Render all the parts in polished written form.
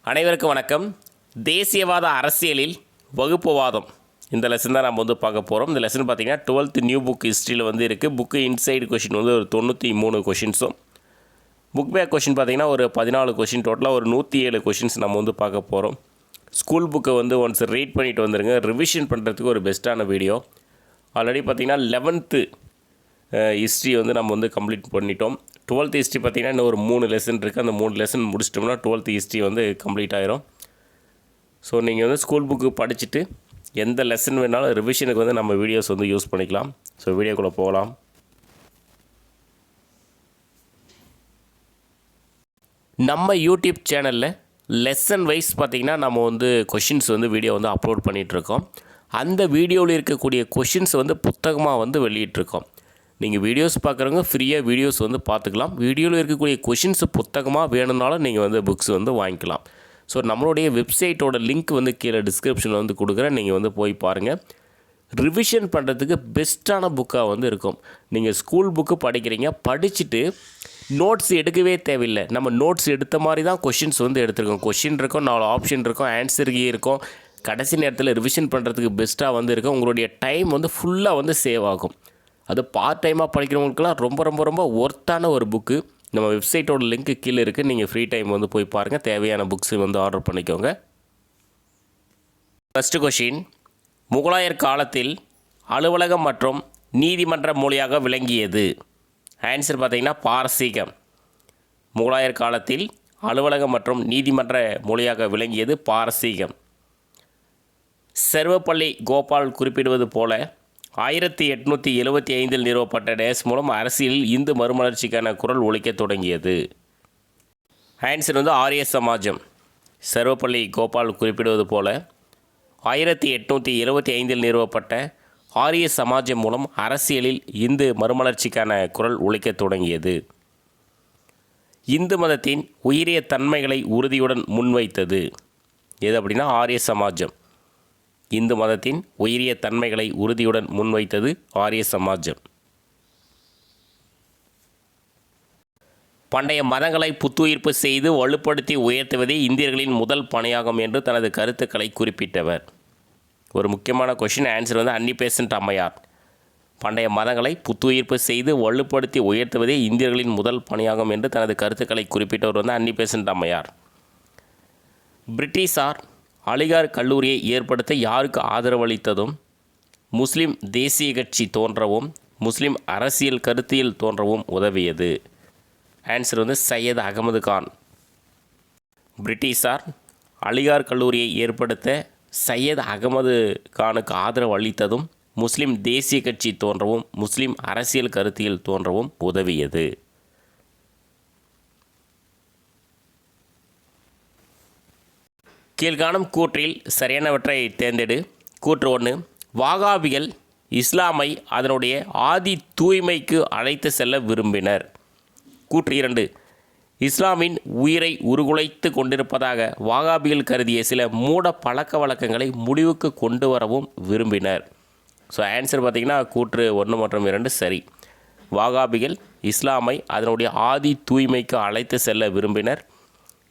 அனைவருக்கும் வணக்கம். தேசியவாத அரசியலில் வகுப்புவாதம் இந்த லெசன் தான் நம்ம பார்க்க போகிறோம். இந்த லெசன் பார்த்திங்கன்னா 12th நியூ புக் ஹிஸ்ட்ரியில் இருக்குது. புக்கு இன்சைடு கொஷின் ஒரு 93 கொஷின்ஸும், புக் பேக் கொஷின் பார்த்திங்கன்னா ஒரு 14 கொஷின், டோட்டலாக ஒரு 107 கொஷின்ஸ் நம்ம பார்க்க போகிறோம். ஸ்கூல் புக்கை ஒன்ஸ் ரீட் பண்ணிவிட்டு வந்துடுங்க. ரிவிஷன் பண்ணுறதுக்கு ஒரு பெஸ்ட்டான வீடியோ. ஆல்ரெடி பார்த்திங்கன்னா 11th ஹிஸ்ட்ரி நம்ம கம்ப்ளீட் பண்ணிட்டோம். 12th ஹிஸ்ட்ரி பார்த்திங்கன்னா இன்னும் ஒரு 3 லெசன் இருக்குது. அந்த 3 லெசன் முடிச்சிட்டோம்னா 12th ஹிஸ்ட்ரி கம்ப்ளீட் ஆயிரும். ஸோ நீங்கள் ஸ்கூல் புக்கு படிச்சுட்டு எந்த லெசன் வேணாலும் ரிவிஷனுக்கு நம்ம வீடியோஸ் யூஸ் பண்ணிக்கலாம். ஸோ வீடியோக்குள்ளே போகலாம். நம்ம யூடியூப் சேனலில் லெசன் வைஸ் பார்த்திங்கன்னா நம்ம கொஷின்ஸ் வீடியோ அப்லோட் பண்ணிகிட்ருக்கோம். அந்த வீடியோவில் இருக்கக்கூடிய கொஷின்ஸ் புத்தகமாக வெளியிட்ருக்கோம். நீங்கள் வீடியோஸ் பார்க்குறவங்க ஃப்ரீயாக வீடியோஸ் பார்த்துக்கலாம். வீடியோவில் இருக்கக்கூடிய கொஷின்ஸ் புத்தகமாக வேணும்னாலும் நீங்கள் புக்ஸ் வாங்கிக்கலாம். ஸோ நம்மளுடைய வெப்சைட்டோட லிங்க் கீழே டிஸ்கிரிப்ஷனில் கொடுக்குறேன். நீங்கள் போய் பாருங்கள். ரிவிஷன் பண்ணுறதுக்கு பெஸ்ட்டான புக்காக இருக்கும். நீங்கள் ஸ்கூல் புக்கு படிக்கிறீங்க, படிச்சுட்டு நோட்ஸ் எடுக்கவே தேவையில்லை. நம்ம நோட்ஸ் எடுத்த மாதிரி தான் கொஷின்ஸ் எடுத்துருக்கோம். கொஷின் இருக்கும், 4 ஆப்ஷன் இருக்கும், ஆன்சர் கீ இருக்கும். கடைசி நேரத்தில் ரிவிஷன் பண்ணுறதுக்கு பெஸ்ட்டாக இருக்கும். உங்களுடைய டைம் ஃபுல்லாக சேவ் ஆகும். அது பார்ட் டைமாக படிக்கிறவங்களுக்குலாம் ரொம்ப ரொம்ப ரொம்ப ஒர்த்தான ஒரு புக்கு. நம்ம வெப்சைட்டோட லிங்க்கு கீழே இருக்குது. நீங்கள் ஃப்ரீ டைம் போய் பாருங்கள். தேவையான புக்ஸ் ஆர்டர் பண்ணிக்கோங்க. ஃபஸ்ட்டு கொஷின், முகலாயர் காலத்தில் அலுவலகம் மற்றும் நீதிமன்ற மொழியாக விளங்கியது. ஆன்சர் பார்த்திங்கன்னா பாரசீகம். முகலாயர் காலத்தில் அலுவலகம் மற்றும் நீதிமன்ற மொழியாக விளங்கியது பாரசீகம். சர்வப்பள்ளி கோபால் குறிப்பிடுவது போல 1875 நிறுவப்பட்ட டேஸ் மூலம் அரசியலில் இந்து மறுமலர்ச்சிக்கான குரல் ஒலிக்கத் தொடங்கியது. ஆன்சர் ஆரிய சமாஜம். சர்வப்பள்ளி கோபால் குறிப்பிடுவது போல 1875 நிறுவப்பட்ட ஆரிய சமாஜம் மூலம் அரசியலில் இந்து மறுமலர்ச்சிக்கான குரல் ஒலிக்கத் தொடங்கியது. இந்து மதத்தின் உயரிய தன்மைகளை உறுதியுடன் முன்வைத்தது. எது அப்படின்னா ஆரிய சமாஜம். இந்து மதத்தின் உயரிய தன்மைகளை உறுதியுடன் முன்வைத்தது ஆரிய சமாஜம். பண்டைய மதங்களை புத்துயிர்ப்பு செய்து வலுப்படுத்தி உயர்த்துவதே இந்தியர்களின் முதல் பணியாகும் என்று தனது கருத்துக்களை குறிப்பிட்டவர். ஒரு முக்கியமான கொஷின். ஆன்சர் அன்னி பெசன்ட் அம்மையார். பண்டைய மதங்களை புத்துயிர்ப்பு செய்து வலுப்படுத்தி உயர்த்துவதே இந்தியர்களின் முதல் பணியாகும் என்று தனது கருத்துக்களை குறிப்பிட்டவர் அன்னி பெசன்ட் அம்மையார். பிரிட்டிஷார் அலிகார் கல்லூரியை ஏற்படுத்த யாருக்கு ஆதரவளித்ததும் முஸ்லிம் தேசிய கட்சி தோன்றவும் முஸ்லிம் அரசியல் கருத்தியல் தோன்றவும் உதவியது. ஆன்சர் சையத் அகமது கான். பிரிட்டிஷார் அலிகார் கல்லூரியை ஏற்படுத்த சையத் அகமது கானுக்கு ஆதரவு அளித்ததும் முஸ்லிம் தேசிய கட்சி தோன்றவும் முஸ்லிம் அரசியல் கருத்தியல் தோன்றவும் உதவியது. கீழ்காணும் கூற்றில் சரியானவற்றை தேர்ந்தெடு. கூற்று 1, வாகாபிகள் இஸ்லாமை அதனுடைய ஆதி தூய்மைக்கு அழைத்து செல்ல விரும்பினர். கூற்று 2, இஸ்லாமின் உயிரை உருகுலைத்து கொண்டிருப்பதாக வாகாபிகள் கருதிய சில மூட பழக்க வழக்கங்களை முடிவுக்கு கொண்டு வரவும் விரும்பினர். ஸோ ஆன்சர் பார்த்திங்கன்னா கூற்று 1 மற்றும் 2 சரி. வாகாபிகள் இஸ்லாமை அதனுடைய ஆதி தூய்மைக்கு அழைத்து செல்ல விரும்பினர்.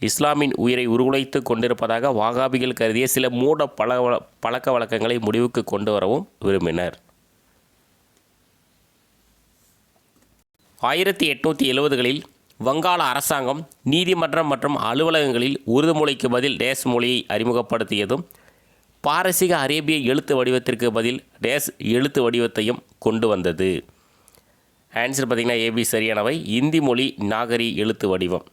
இஸ்லாமின் உயிரை உருகுலைத்து கொண்டிருப்பதாக வாகாபிகள் கருதிய சில மூட பழக்க வழக்கங்களை முடிவுக்கு கொண்டு வரவும் விரும்பினர். 1870களில் வங்காள அரசாங்கம் நீதிமன்றம் மற்றும் அலுவலகங்களில் உருது மொழிக்கு பதில் டேஸ் மொழியை அறிமுகப்படுத்தியதும் பாரசீக அரேபிய எழுத்து வடிவத்திற்கு பதில் டேஸ் எழுத்து வடிவத்தையும் கொண்டு வந்தது. ஆன்சர் பார்த்திங்கன்னா ஏபி சரியானவை. இந்தி மொழி நாகரி எழுத்து வடிவம்.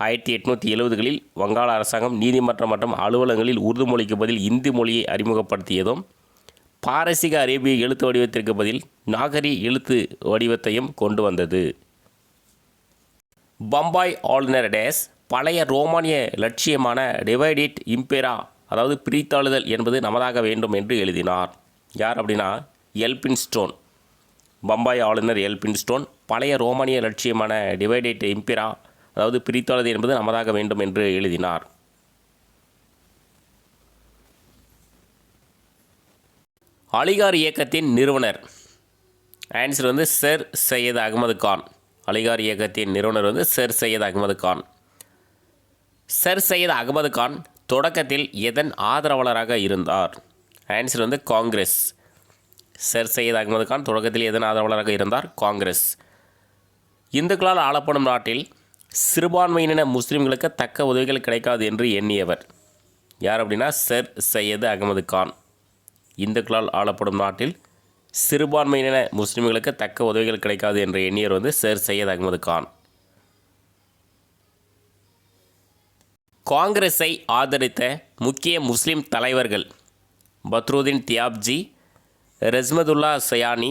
1870களில் வங்காள அரசாங்கம் நீதிமன்றம் மற்றும் அலுவலகங்களில் உருது மொழிக்கு பதில் இந்தி மொழியை அறிமுகப்படுத்தியதும் பாரசீக அரேபிய எழுத்து வடிவத்திற்கு பதில் நாகரி எழுத்து வடிவத்தையும் கொண்டு வந்தது. பம்பாய் ஆளுநர் டேஸ் பழைய ரோமானிய லட்சியமான டிவைடிட் இம்பேரா, அதாவது பிரித்தாளுதல் என்பது நமதாக வேண்டும் என்று எழுதினார். யார் அப்படின்னா எல்பின்ஸ்டோன். பம்பாய் ஆளுநர் எல்பின்ஸ்டோன் பழைய ரோமானிய லட்சியமான டிவைடிட் இம்பேரா, அதாவது பிரித்தாளுதல் என்பது நமதாக வேண்டும் என்று எழுதினார். அலிகார் இயக்கத்தின் நிறுவனர். Answer Sir Syed Ahmad Khan. அலிகார் இயக்கத்தின் நிறுவனர் சர் சையத் அகமது கான். சர் சையத் அகமது கான் தொடக்கத்தில் எதன் ஆதரவாளராக இருந்தார்? ஆன்சர் வந்து காங்கிரஸ். சர் சையத் அகமது கான் தொடக்கத்தில் எதன் ஆதரவாளராக இருந்தார்? காங்கிரஸ். இந்துக்களால் ஆளப்படும் நாட்டில் சிறுபான்மையின முஸ்லீம்களுக்கு தக்க உதவிகள் கிடைக்காது என்று எண்ணியவர் யார் அப்படின்னா சர் சையத் அகமது கான். இந்துக்களால் ஆளப்படும் நாட்டில் சிறுபான்மையின முஸ்லீம்களுக்கு தக்க உதவிகள் கிடைக்காது என்று எண்ணியவர் வந்து சர் சையத் அகமது கான். காங்கிரஸை ஆதரித்த முக்கிய முஸ்லீம் தலைவர்கள் பத்ருதீன் தியாப்ஜி, ரஸ்மதுல்லா சயானி,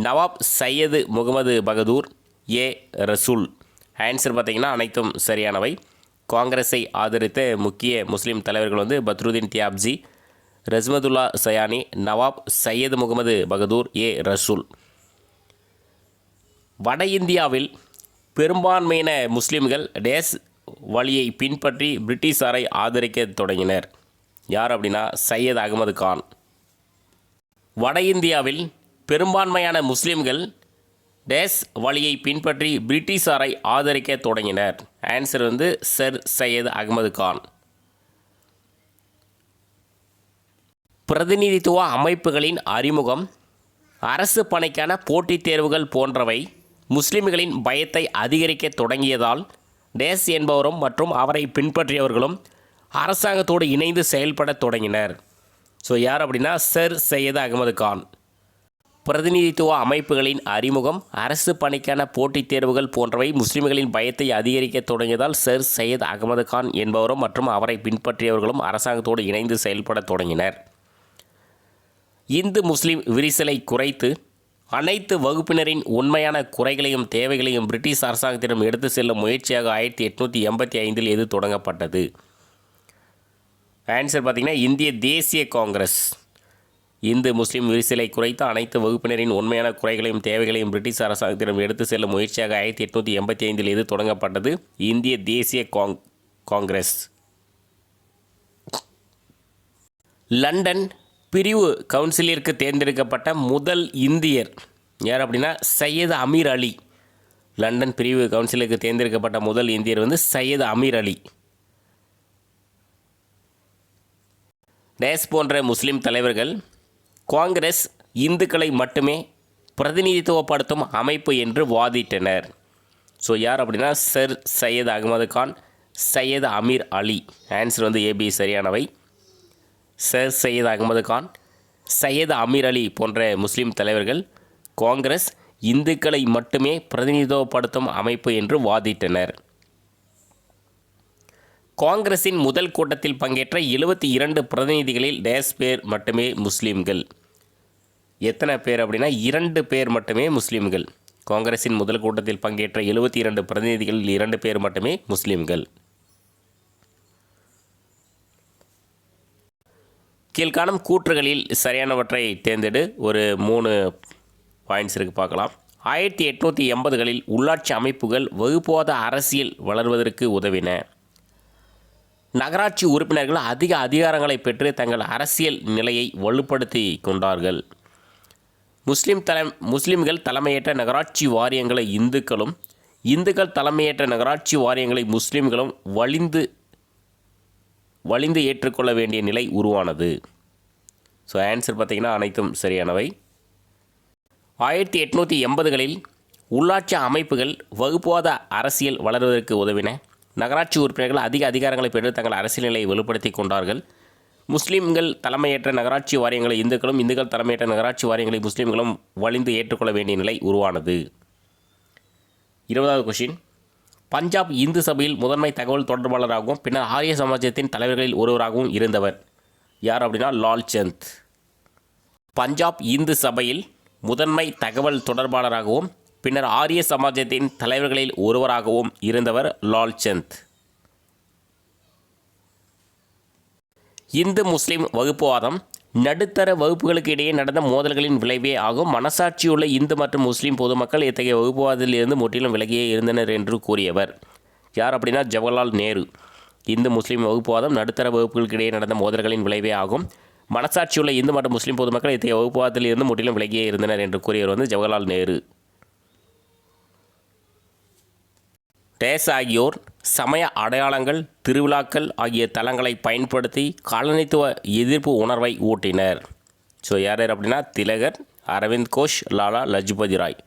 நவாப் சையது முகமது பகதூர், ஏ ரசூல். ஆன்சர் பார்த்திங்கன்னா அனைத்தும் சரியானவை. காங்கிரஸை ஆதரித்த முக்கிய முஸ்லீம் தலைவர்கள் வந்து பத்ருதீன் தியாப்ஜி, ரஸ்மதுல்லா சயானி, நவாப் சையது முகமது பகதூர், ஏ ரசூல். வட இந்தியாவில் பெரும்பான்மையின முஸ்லீம்கள் டேஸ் வழியை பின்பற்றி பிரிட்டிஷாரை ஆதரிக்க தொடங்கினர் யார் அப்படின்னா சையத் அகமது கான். வட இந்தியாவில் பெரும்பான்மையான முஸ்லீம்கள் டேஸ் வழியை பின்பற்றி பிரிட்டிஷாரை ஆதரிக்க தொடங்கினர். ஆன்சர் வந்து சர் சையத் அகமது கான். பிரதிநிதித்துவ அமைப்புகளின் அறிமுகம், அரசு பணிக்கான போட்டித் தேர்வுகள் போன்றவை முஸ்லிம்களின் பயத்தை அதிகரிக்க தொடங்கியதால் டேஸ் என்பவரும் மற்றும் அவரை பின்பற்றியவர்களும் அரசாங்கத்தோடு இணைந்து செயல்பட தொடங்கினர். ஸோ யார் அப்படின்னா சர் சையத் அகமது கான். பிரதிநிதித்துவ அமைப்புகளின் அறிமுகம், அரசு பணிக்கான போட்டித் தேர்வுகள் போன்றவை முஸ்லிம்களின் பயத்தை அதிகரிக்க தொடங்கியதால் சர் சையத் அகமது கான் என்பவரும் மற்றும் அவரை பின்பற்றியவர்களும் அரசாங்கத்தோடு இணைந்து செயல்பட தொடங்கினர். இந்து முஸ்லீம் விரிசலை குறைத்து அனைத்து வகுப்பினரின் உண்மையான குறைகளையும் தேவைகளையும் பிரிட்டிஷ் அரசாங்கத்திடம் எடுத்து செல்லும் முயற்சியாக 1885 இது தொடங்கப்பட்டது. ஆன்சர் பார்த்திங்கன்னா இந்திய தேசிய காங்கிரஸ். இந்து முஸ்லீம் விரிசலை குறைத்து அனைத்து வகுப்பினரின் உண்மையான குறைகளையும் தேவைகளையும் பிரிட்டிஷ் அரசாங்கத்திடம் எடுத்து செல்லும் முயற்சியாக 1885 இது தொடங்கப்பட்டது. இந்திய தேசிய காங்கிரஸ். லண்டன் பிரிவு கவுன்சிலிற்கு தேர்ந்தெடுக்கப்பட்ட முதல் இந்தியர் யார் அப்படின்னா சையத் அமீர் அலி. லண்டன் பிரிவு கவுன்சிலுக்கு தேர்ந்தெடுக்கப்பட்ட முதல் இந்தியர் வந்து சையத் அமீர் அலி. டேஸ் போன்ற முஸ்லீம் தலைவர்கள் காங்கிரஸ் இந்துக்களை மட்டுமே பிரதிநிதித்துவப்படுத்தும் அமைப்பு என்று வாதிட்டனர். ஸோ யார் அப்படின்னா சர் சையத் அகமது கான், சையத் அமீர் அலி. ஆன்சர் வந்து ஏபி சரியானவை. சர் சையத் அகமது கான், சையத் அமீர் அலி போன்ற முஸ்லீம் தலைவர்கள் காங்கிரஸ் இந்துக்களை மட்டுமே பிரதிநிதித்துவப்படுத்தும் அமைப்பு என்று வாதிட்டனர். காங்கிரஸின் முதல் கூட்டத்தில் பங்கேற்ற 72 பிரதிநிதிகளில் டேஸ் பேர் மட்டுமே முஸ்லீம்கள். எத்தனை பேர் அப்படின்னா 2 பேர் மட்டுமே முஸ்லீம்கள். காங்கிரஸின் முதல் கூட்டத்தில் பங்கேற்ற 72 பிரதிநிதிகளில் 2 பேர் மட்டுமே முஸ்லீம்கள். கீழ்காணும் கூற்றுகளில் சரியானவற்றை தேர்ந்தெடு. ஒரு 3 பாயிண்ட்ஸ் இருக்குது, பார்க்கலாம். 1880களில் உள்ளாட்சி அமைப்புகள் வகுப்புவாத அரசியல் வளர்வதற்கு உதவின. நகராட்சி உறுப்பினர்கள் அதிக அதிகாரங்களை பெற்று தங்கள் அரசியல் நிலையை வலுப்படுத்தி கொண்டார்கள். முஸ்லிம்கள் தலைமையேற்ற நகராட்சி வாரியங்களை இந்துக்களும், இந்துக்கள் தலைமையேற்ற நகராட்சி வாரியங்களை முஸ்லிம்களும் வலிந்து ஏற்றுக்கொள்ள வேண்டிய நிலை உருவானது. ஸோ ஆன்சர் பார்த்திங்கன்னா அனைத்தும் சரியானவை. 1880களில் உள்ளாட்சி அமைப்புகள் வகுப்புவாத அரசியல் வளர்வதற்கு உதவின. நகராட்சி உறுப்பினர்கள் அதிக அதிகாரங்களை பெற்று தங்கள் அரசியல் நிலையை வலுப்படுத்தி கொண்டார்கள். முஸ்லீம்கள் தலைமையேற்ற நகராட்சி வாரியங்களை இந்துக்களும், இந்துக்கள் தலைமையேற்ற நகராட்சி வாரியங்களை முஸ்லீம்களும் வலிந்து ஏற்றுக்கொள்ள வேண்டிய நிலை உருவானது. 20வது கொஷின். பஞ்சாப் இந்து சபையில் முதன்மை தகவல் தொடர்பாளராகவும் பின்னர் ஆரிய சமாஜத்தின் தலைவர்களில் ஒருவராகவும் இருந்தவர் யார் அப்படின்னா லால்சந்த். பஞ்சாப் இந்து சபையில் முதன்மை தகவல் தொடர்பாளராகவும் பின்னர் ஆரிய சமாஜத்தின் தலைவர்களில் ஒருவராகவும் இருந்தவர் லால்சந்த். இந்து முஸ்லீம் வகுப்புவாதம் நடுத்தர வகுப்புகளுக்கு இடையே நடந்த மோதல்களின் விளைவே ஆகும். மனசாட்சியுள்ள இந்து மற்றும் முஸ்லீம் பொதுமக்கள் இத்தகைய வகுப்புவாதத்திலிருந்து முற்றிலும் விலகியே இருந்தனர் என்று கூறியவர் யார் அப்படின்னா ஜவஹர்லால் நேரு. இந்து முஸ்லீம் வகுப்புவாதம் நடுத்தர வகுப்புகளுக்கு இடையே நடந்த மோதல்களின் விளைவே ஆகும். மனசாட்சியுள்ள இந்து மற்றும் முஸ்லீம் பொதுமக்கள் இத்தகைய வகுப்புவாதத்திலிருந்து முற்றிலும் விலகியே இருந்தனர் என்று கூறியவர் வந்து ஜவஹர்லால் நேரு. டேஸ் ஆகியோர் சமய அடையாளங்கள், திருவிழாக்கள் ஆகிய தலங்களை பயன்படுத்தி காலனித்துவ எதிர்ப்பு உணர்வை ஊட்டினர். ஸோ யார் யார் அப்படின்னா திலகர், அரவிந்த் கோஷ், லாலா லஜ்பதி ராய்.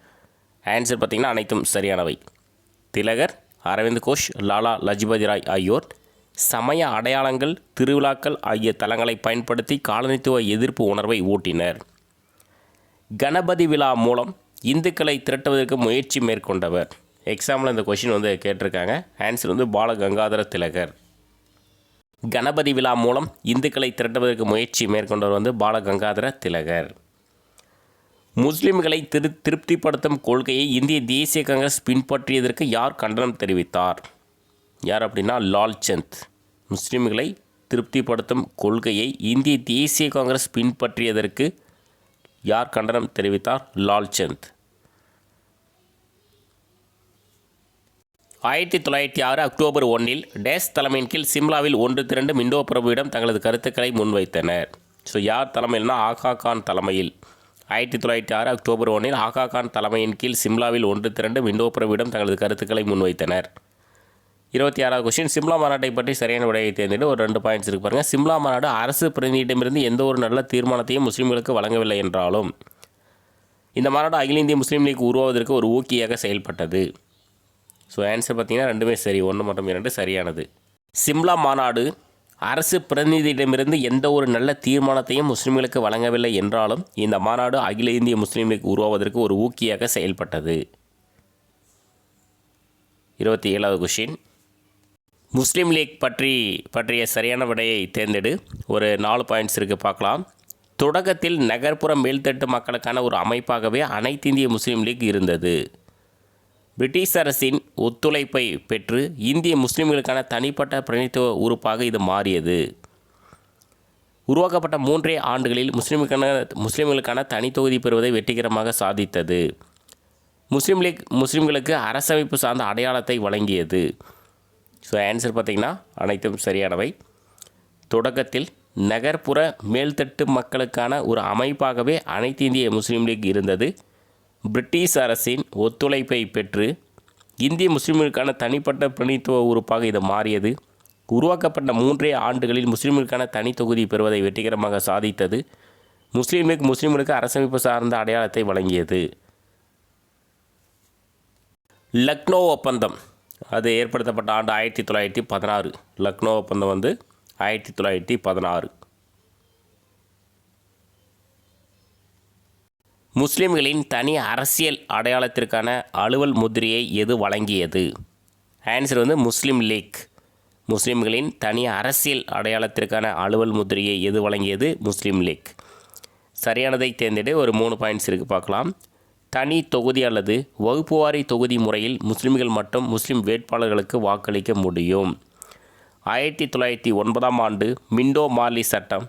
ஆன்சர் பார்த்திங்கன்னா அனைத்தும் சரியானவை. திலகர், அரவிந்த் கோஷ், லாலா லஜ்பதி ராய் ஆகியோர் சமய அடையாளங்கள், திருவிழாக்கள் ஆகிய தலங்களை பயன்படுத்தி காலனித்துவ எதிர்ப்பு உணர்வை ஊட்டினர். கணபதி விழா மூலம் இந்துக்களை திரட்டுவதற்கு முயற்சி மேற்கொண்டவர். எக்ஸாம்பிள் இந்த கொஷின் வந்து கேட்டிருக்காங்க. ஆன்சர் வந்து பாலகங்காதர திலகர். கணபதி விழா மூலம் இந்துக்களை திரட்டுவதற்கு முயற்சி மேற்கொண்டவர் வந்து பாலகங்காதர திலகர். முஸ்லிம்களை திருப்திப்படுத்தும் கொள்கையை இந்திய தேசிய காங்கிரஸ் பின்பற்றியதற்கு யார் கண்டனம் தெரிவித்தார்? யார் அப்படின்னா லால்சந்த். முஸ்லிம்களை திருப்திப்படுத்தும் கொள்கையை இந்திய தேசிய காங்கிரஸ் பின்பற்றியதற்கு யார் கண்டனம் தெரிவித்தார்? லால்சந்த். 1906 அக்டோபர் 1 டேஸ் தலைமையின் கீழ் சிம்லாவில் ஒன்று திரண்டு மிண்டோ பிரபுவிடம் தங்களது கருத்துக்களை முன்வைத்தனர். ஸோ யார் தலைமையில்னா ஆகா கான் தலைமையில். 1906 அக்டோபர் 1 ஆகா கான் தலைமையின் கீழ் சிம்லாவில் ஒன்று திரண்டு மிண்டோ பிரபுவிடம் தங்களது கருத்துக்களை முன்வைத்தனர். 26வது கொஸ்டின், சிம்லா மாநாட்டை பற்றி சரியான விடையை தேர்ந்தெடுத்து ஒரு 2 பாயிண்ட்ஸ் இருக்கு பாருங்கள். சிம்லா மாநாடு அரசு பிரதிநிதியிடமிருந்து எந்த ஒரு நல்ல தீர்மானத்தையும் முஸ்லீம்களுக்கு வழங்கவில்லை என்றாலும் இந்த மாநாடு அகில இந்திய முஸ்லீம் லீக் உருவாவதற்கு ஒரு ஊக்கியாக செயல்பட்டது. ஸோ ஆன்சர் பார்த்திங்கன்னா ரெண்டுமே சரி, 1 மற்றும் 2 சரியானது. சிம்லா மாநாடு அரசு பிரதிநிதியிடமிருந்து எந்த ஒரு நல்ல தீர்மானத்தையும் முஸ்லீம்களுக்கு வழங்கவில்லை என்றாலும் இந்த மாநாடு அகில இந்திய முஸ்லீம் லீக் உருவாவதற்கு ஒரு ஊக்கியாக செயல்பட்டது. 27வது கொஷின், முஸ்லீம் லீக் பற்றிய சரியான விடையை தேர்ந்தெடு. ஒரு 4 பாயிண்ட்ஸ் இருக்குது, பார்க்கலாம். தொடக்கத்தில் நகர்ப்புற மேல்தட்டு மக்களுக்கான ஒரு அமைப்பாகவே அனைத்து இந்திய முஸ்லீம் லீக் இருந்தது. பிரிட்டிஷ் அரசின் ஒத்துழைப்பை பெற்று இந்திய முஸ்லீம்களுக்கான தனிப்பட்ட பிரதிநிதித்துவ உறுப்பாக இது மாறியது. உருவாக்கப்பட்ட 3 ஆண்டுகளில் முஸ்லீம்களுக்கான தனி தொகுதி பெறுவதை வெற்றிகரமாக சாதித்தது. முஸ்லீம் லீக் முஸ்லீம்களுக்கு அரசமைப்பு சார்ந்த அடையாளத்தை வழங்கியது. ஸோ ஆன்சர் பார்த்திங்கன்னா அனைத்தும் சரியானவை. தொடக்கத்தில் நகர்ப்புற மேல்தட்டு மக்களுக்கான ஒரு அமைப்பாகவே அனைத்து இந்திய முஸ்லீம் லீக் இருந்தது. பிரிட்டிஷ் அரசின் ஒத்துழைப்பை பெற்று இந்திய முஸ்லீம்களுக்கான தனிப்பட்ட பிரதிநிதித்துவ உறுப்பாக இது மாறியது. உருவாக்கப்பட்ட 3 ஆண்டுகளில் முஸ்லீம்களுக்கான தனி தொகுதி பெறுவதை வெற்றிகரமாக சாதித்தது. முஸ்லீம் லீக் முஸ்லீம்களுக்கு அரசமைப்பு சார்ந்த அடையாளத்தை வழங்கியது. லக்னோ ஒப்பந்தம் அது ஏற்படுத்தப்பட்ட ஆண்டு 1916. லக்னோ ஒப்பந்தம் வந்து 1916. முஸ்லிம்களின் தனி அரசியல் அடையாளத்திற்கான அலுவல் முத்திரையை எது வழங்கியது? ஆன்சர் வந்து முஸ்லீம் லீக். முஸ்லிம்களின் தனி அரசியல் அடையாளத்திற்கான அலுவல் முத்திரையை எது வழங்கியது? முஸ்லீம் லீக். சரியானதை தேர்ந்தெடு. ஒரு 3 பாயிண்ட்ஸ் இருக்குது, பார்க்கலாம். தனி தொகுதி அல்லது வகுப்புவாரி தொகுதி முறையில் முஸ்லிம்கள் மற்றும் முஸ்லீம் வேட்பாளர்களுக்கு வாக்களிக்க முடியும். 1909 ஆண்டு மிண்டோ மார்லி சட்டம்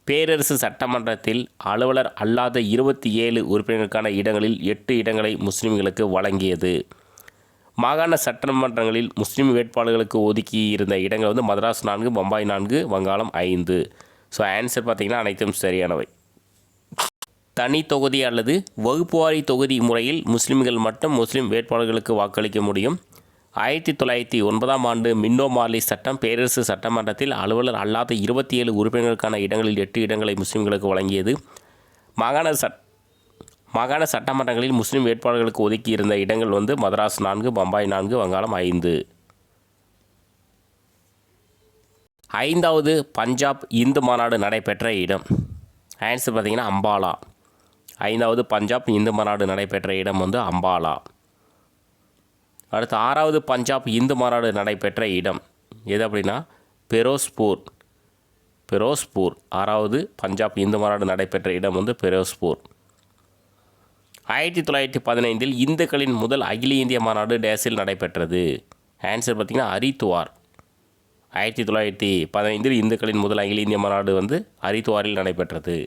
பேரரசு சட்டமன்றத்தில் அலுவலர் அல்லாத 27 உறுப்பினர்களுக்கான இடங்களில் 8 இடங்களை முஸ்லிம்களுக்கு வழங்கியது. மாகாண சட்டமன்றங்களில் முஸ்லீம் வேட்பாளர்களுக்கு ஒதுக்கி இருந்த இடங்கள் வந்து மதராஸ் 4, பம்பாய் 4, வங்காளம் 5. ஸோ ஆன்சர் பார்த்திங்கன்னா அனைத்தும் சரியானவை. தனி தொகுதி அல்லது வகுப்புவாரி தொகுதி முறையில் முஸ்லிம்கள் மட்டும் முஸ்லீம் வேட்பாளர்களுக்கு வாக்களிக்க முடியும். 1909 ஆண்டு மிண்டோ மார்லி சட்டம் பேரரசு சட்டமன்றத்தில் அலுவலர் அல்லாத 27 உறுப்பினர்களுக்கான இடங்களில் 8 இடங்களை முஸ்லிம்களுக்கு வழங்கியது. மாகாண சட்டமன்றங்களில் முஸ்லீம் வேட்பாளர்களுக்கு ஒதுக்கி இருந்த இடங்கள் வந்து மதராஸ் 4, பம்பாய் 4, வங்காளம் 5. 5வது பஞ்சாப் இந்து மாநாடு நடைபெற்ற இடம். ஆன்சர் பார்த்திங்கன்னா அம்பாலா. 5வது பஞ்சாப் இந்து மாநாடு நடைபெற்ற இடம் வந்து அம்பாலா. அடுத்து 6வது பஞ்சாப் இந்து மாநாடு நடைபெற்ற இடம் எது அப்படின்னா பெரோஸ்பூர். 6வது பஞ்சாப் இந்து மாநாடு நடைபெற்ற இடம் வந்து பெரோஸ்பூர். 1915 இந்துக்களின் முதல் அகில இந்திய மாநாடு டேஸில் நடைபெற்றது. ஆன்சர் பார்த்திங்கன்னா ஹரித்துவார். 1915 இந்துக்களின் முதல் அகில இந்திய மாநாடு வந்து ஹரித்துவாரில் நடைபெற்றது.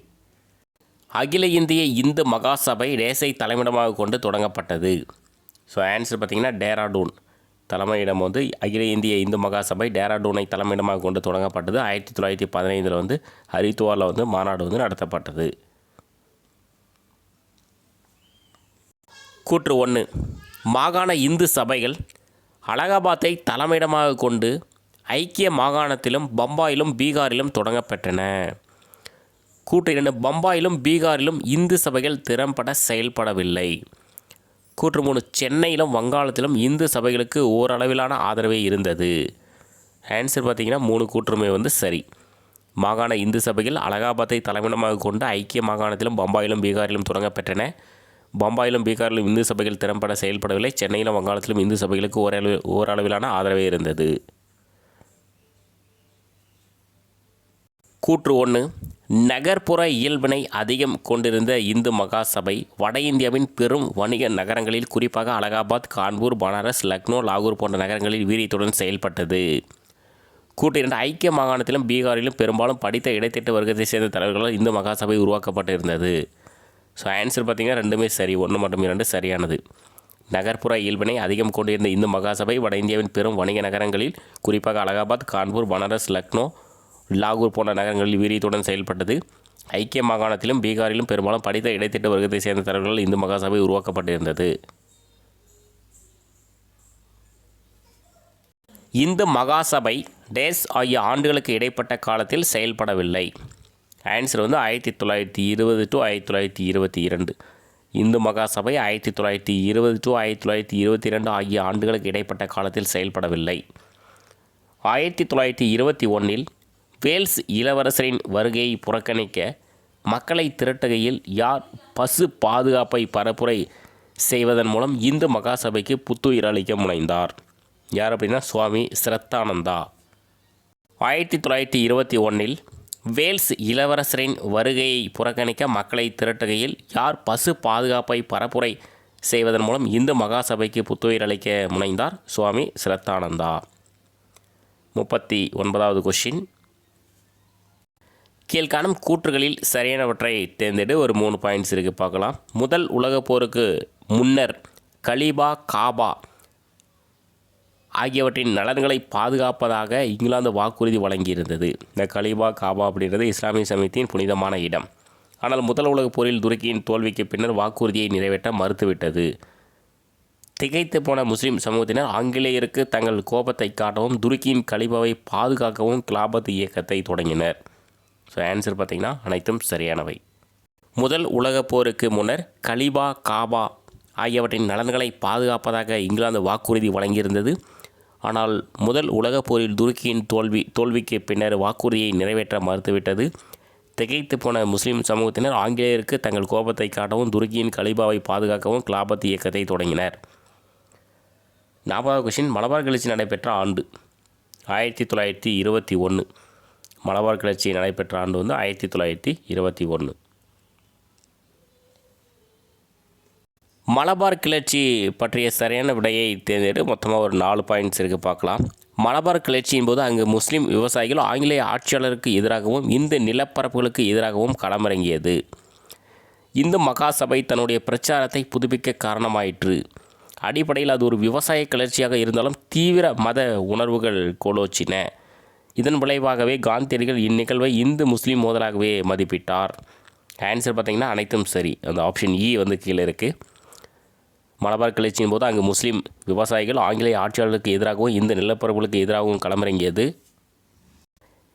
அகில இந்திய இந்து மகாசபை டேஸை தலைமையிடமாக கொண்டு தொடங்கப்பட்டது. ஸோ ஆன்சர் பார்த்திங்கன்னா டேராடூன். தலைமையிடம் வந்து அகில இந்திய இந்து மகாசபை டேராடூனை தலைமையிடமாக கொண்டு தொடங்கப்பட்டது. 1915 வந்து ஹரித்துவாரில் வந்து மாநாடு வந்து நடத்தப்பட்டது. கூற்று 1, மாகாண இந்து சபைகள் அலகாபாத்தை தலைமையிடமாக கொண்டு ஐக்கிய மாகாணத்திலும் பம்பாயிலும் பீகாரிலும் தொடங்கப்பெற்றன. கூற்று 2, பம்பாயிலும் பீகாரிலும் இந்து சபைகள் திறம்பட செயல்படவில்லை. கூற்று 3, சென்னையிலும் வங்காளத்திலும் இந்து சபைகளுக்கு ஓரளவிலான ஆதரவே இருந்தது. ஆன்சர் பார்த்திங்கன்னா 3 கூற்றுமே சரி. மாகாண இந்து சபைகள் அலகாபாத்தை தலைமையிடமாக கொண்டு ஐக்கிய மாகாணத்திலும் பம்பாயிலும் பீகாரிலும் தொடங்கப்பெற்றன. பம்பாயிலும் பீகாரிலும் இந்து சபைகள் திறம்பட செயல்படவில்லை. சென்னையிலும் வங்காளத்திலும் இந்து சபைகளுக்கு ஓரளவிலான ஆதரவே இருந்தது. கூற்று 1, நகர்ப்புற இயல்பினை அதிகம் கொண்டிருந்த இந்து மகாசபை வட இந்தியாவின் பெரும் வணிக நகரங்களில் குறிப்பாக அலகாபாத், கான்பூர், பனாரஸ், லக்னோ, லாகூர் போன்ற நகரங்களில் வீரியத்துடன் செயல்பட்டது. கூற்று 2, ஐக்கிய மாகாணத்திலும் பீகாரிலும் பெரும்பாலும் படித்த இடைத்தட்டு வர்க்கத்தை சேர்ந்த தலைவர்களால் இந்து மகாசபை உருவாக்கப்பட்டிருந்தது. ஸோ ஆன்சர் பார்த்திங்கன்னா ரெண்டுமே சரி. 1 மற்றும் 2 சரியானது. நகர்ப்புற இயல்பினை அதிகம் கொண்டிருந்த இந்து மகாசபை வட இந்தியாவின் பெரும் வணிக நகரங்களில் குறிப்பாக அலகாபாத், கான்பூர், பனாரஸ், லக்னோ, லாகூர் போன்ற நகரங்களில் வீரியத்துடன் செயல்பட்டது. ஐக்கிய மாகாணத்திலும் பீகாரிலும் பெரும்பாலும் படித்த இடைத்தட்டு வர்க்கத்தை சேர்ந்த தலைவர்களால் இந்து மகாசபை உருவாக்கப்பட்டிருந்தது. இந்து மகாசபை டேஸ் ஆகிய ஆண்டுகளுக்கு இடைப்பட்ட காலத்தில் செயல்படவில்லை. Answer 1920 to 1922. Hindu Mahasabha 1920 to 1922 ஆகிய ஆண்டுகளுக்கு இடைப்பட்ட காலத்தில் செயல்படவில்லை. 1921 வேல்ஸ் இளவரசரின் வருகையை புறக்கணிக்க மக்களை திரட்டுகையில் யார் பசு பாதுகாப்பை பரப்புரை செய்வதன் மூலம் இந்து மகாசபைக்கு புத்துயிர் அளிக்க முனைந்தார்? யார் அப்படின்னா சுவாமி ஸ்ரத்தானந்தா. 1921 வேல்ஸ் இளவரசரின் வருகையை புறக்கணிக்க மக்களை திரட்டுகையில் யார் பசு பாதுகாப்பை பரப்புரை செய்வதன் மூலம் இந்து மகாசபைக்கு புத்துயிர் அளிக்க முனைந்தார்? சுவாமி ஸ்ரத்தானந்தா. 39வது கொஷின். கீழ்காணும் கூற்றுகளில் சரியானவற்றை தேர்ந்தெடு. ஒரு 3 பாயிண்ட்ஸ் இருக்குது, பார்க்கலாம். முதல் உலகப் போருக்கு முன்னர் கலிபா, காபா ஆகியவற்றின் நலன்களை பாதுகாப்பதாக இங்கிலாந்து வாக்குறுதி வழங்கியிருந்தது. இந்த கலிபா, காபா அப்படின்றது இஸ்லாமிய சமயத்தின் புனிதமான இடம். ஆனால் முதல் உலகப் போரில் துருக்கியின் தோல்விக்கு பின்னர் வாக்குறுதியை நிறைவேற்ற மறுத்துவிட்டது. திகைத்து போன முஸ்லீம் சமூகத்தினர் ஆங்கிலேயருக்கு தங்கள் கோபத்தை காட்டவும் துருக்கியின் கலிபாவை பாதுகாக்கவும் கிலாபத் இயக்கத்தை தொடங்கினர். ஸோ ஆன்சர் பார்த்திங்கன்னா அனைத்தும் சரியானவை. முதல் உலகப் போருக்கு முன்னர் கலிபா, காபா ஆகியவற்றின் நலன்களை பாதுகாப்பதாக இங்கிலாந்து வாக்குறுதி வழங்கியிருந்தது. ஆனால் முதல் உலகப் போரில் துருக்கியின் தோல்விக்கு பின்னர் வாக்குறுதியை நிறைவேற்ற மறுத்துவிட்டது. திகைத்து போன முஸ்லீம் சமூகத்தினர் ஆங்கிலேயருக்கு தங்கள் கோபத்தை காட்டவும் துருக்கியின் கலிபாவை பாதுகாக்கவும் கிலாபத் இயக்கத்தை தொடங்கினர். 40வது கொஷின். மலபார் கிளர்ச்சி நடைபெற்ற ஆண்டு? 1921. மலபார் கிளர்ச்சி நடைபெற்ற ஆண்டு 1921. மலபார் கிளர்ச்சி பற்றிய சரியான விடையை தேர்ந்தெடு. மொத்தமாக ஒரு 4 பாயிண்ட்ஸ் இருக்குது, பார்க்கலாம். மலபார் கிளர்ச்சியின் போது அங்கு முஸ்லீம் விவசாயிகள் ஆங்கிலேய ஆட்சியாளருக்கு எதிராகவும் இந்து நிலப்பரப்புகளுக்கு எதிராகவும் களமிறங்கியது. இந்து மகாசபை தன்னுடைய பிரச்சாரத்தை புதுப்பிக்க காரணமாயிற்று. அடிப்படையில் அது ஒரு விவசாய கிளர்ச்சியாக இருந்தாலும் தீவிர மத உணர்வுகள் கோலோச்சின. இதன் விளைவாகவே காந்தியடிகள் இந்நிகழ்வை இந்து முஸ்லீம் மோதலாகவே மதிப்பிட்டார். ஆன்சர் பார்த்திங்கன்னா அனைத்தும் சரி. அந்த ஆப்ஷன் இ கீழே இருக்குது. மலபார் கிளர்ச்சியின் போது அங்கு முஸ்லீம் விவசாயிகள் ஆங்கிலேய ஆட்சியாளர்களுக்கு எதிராகவும் இந்து நிலப்பரப்புகளுக்கு எதிராகவும் களமிறங்கியது.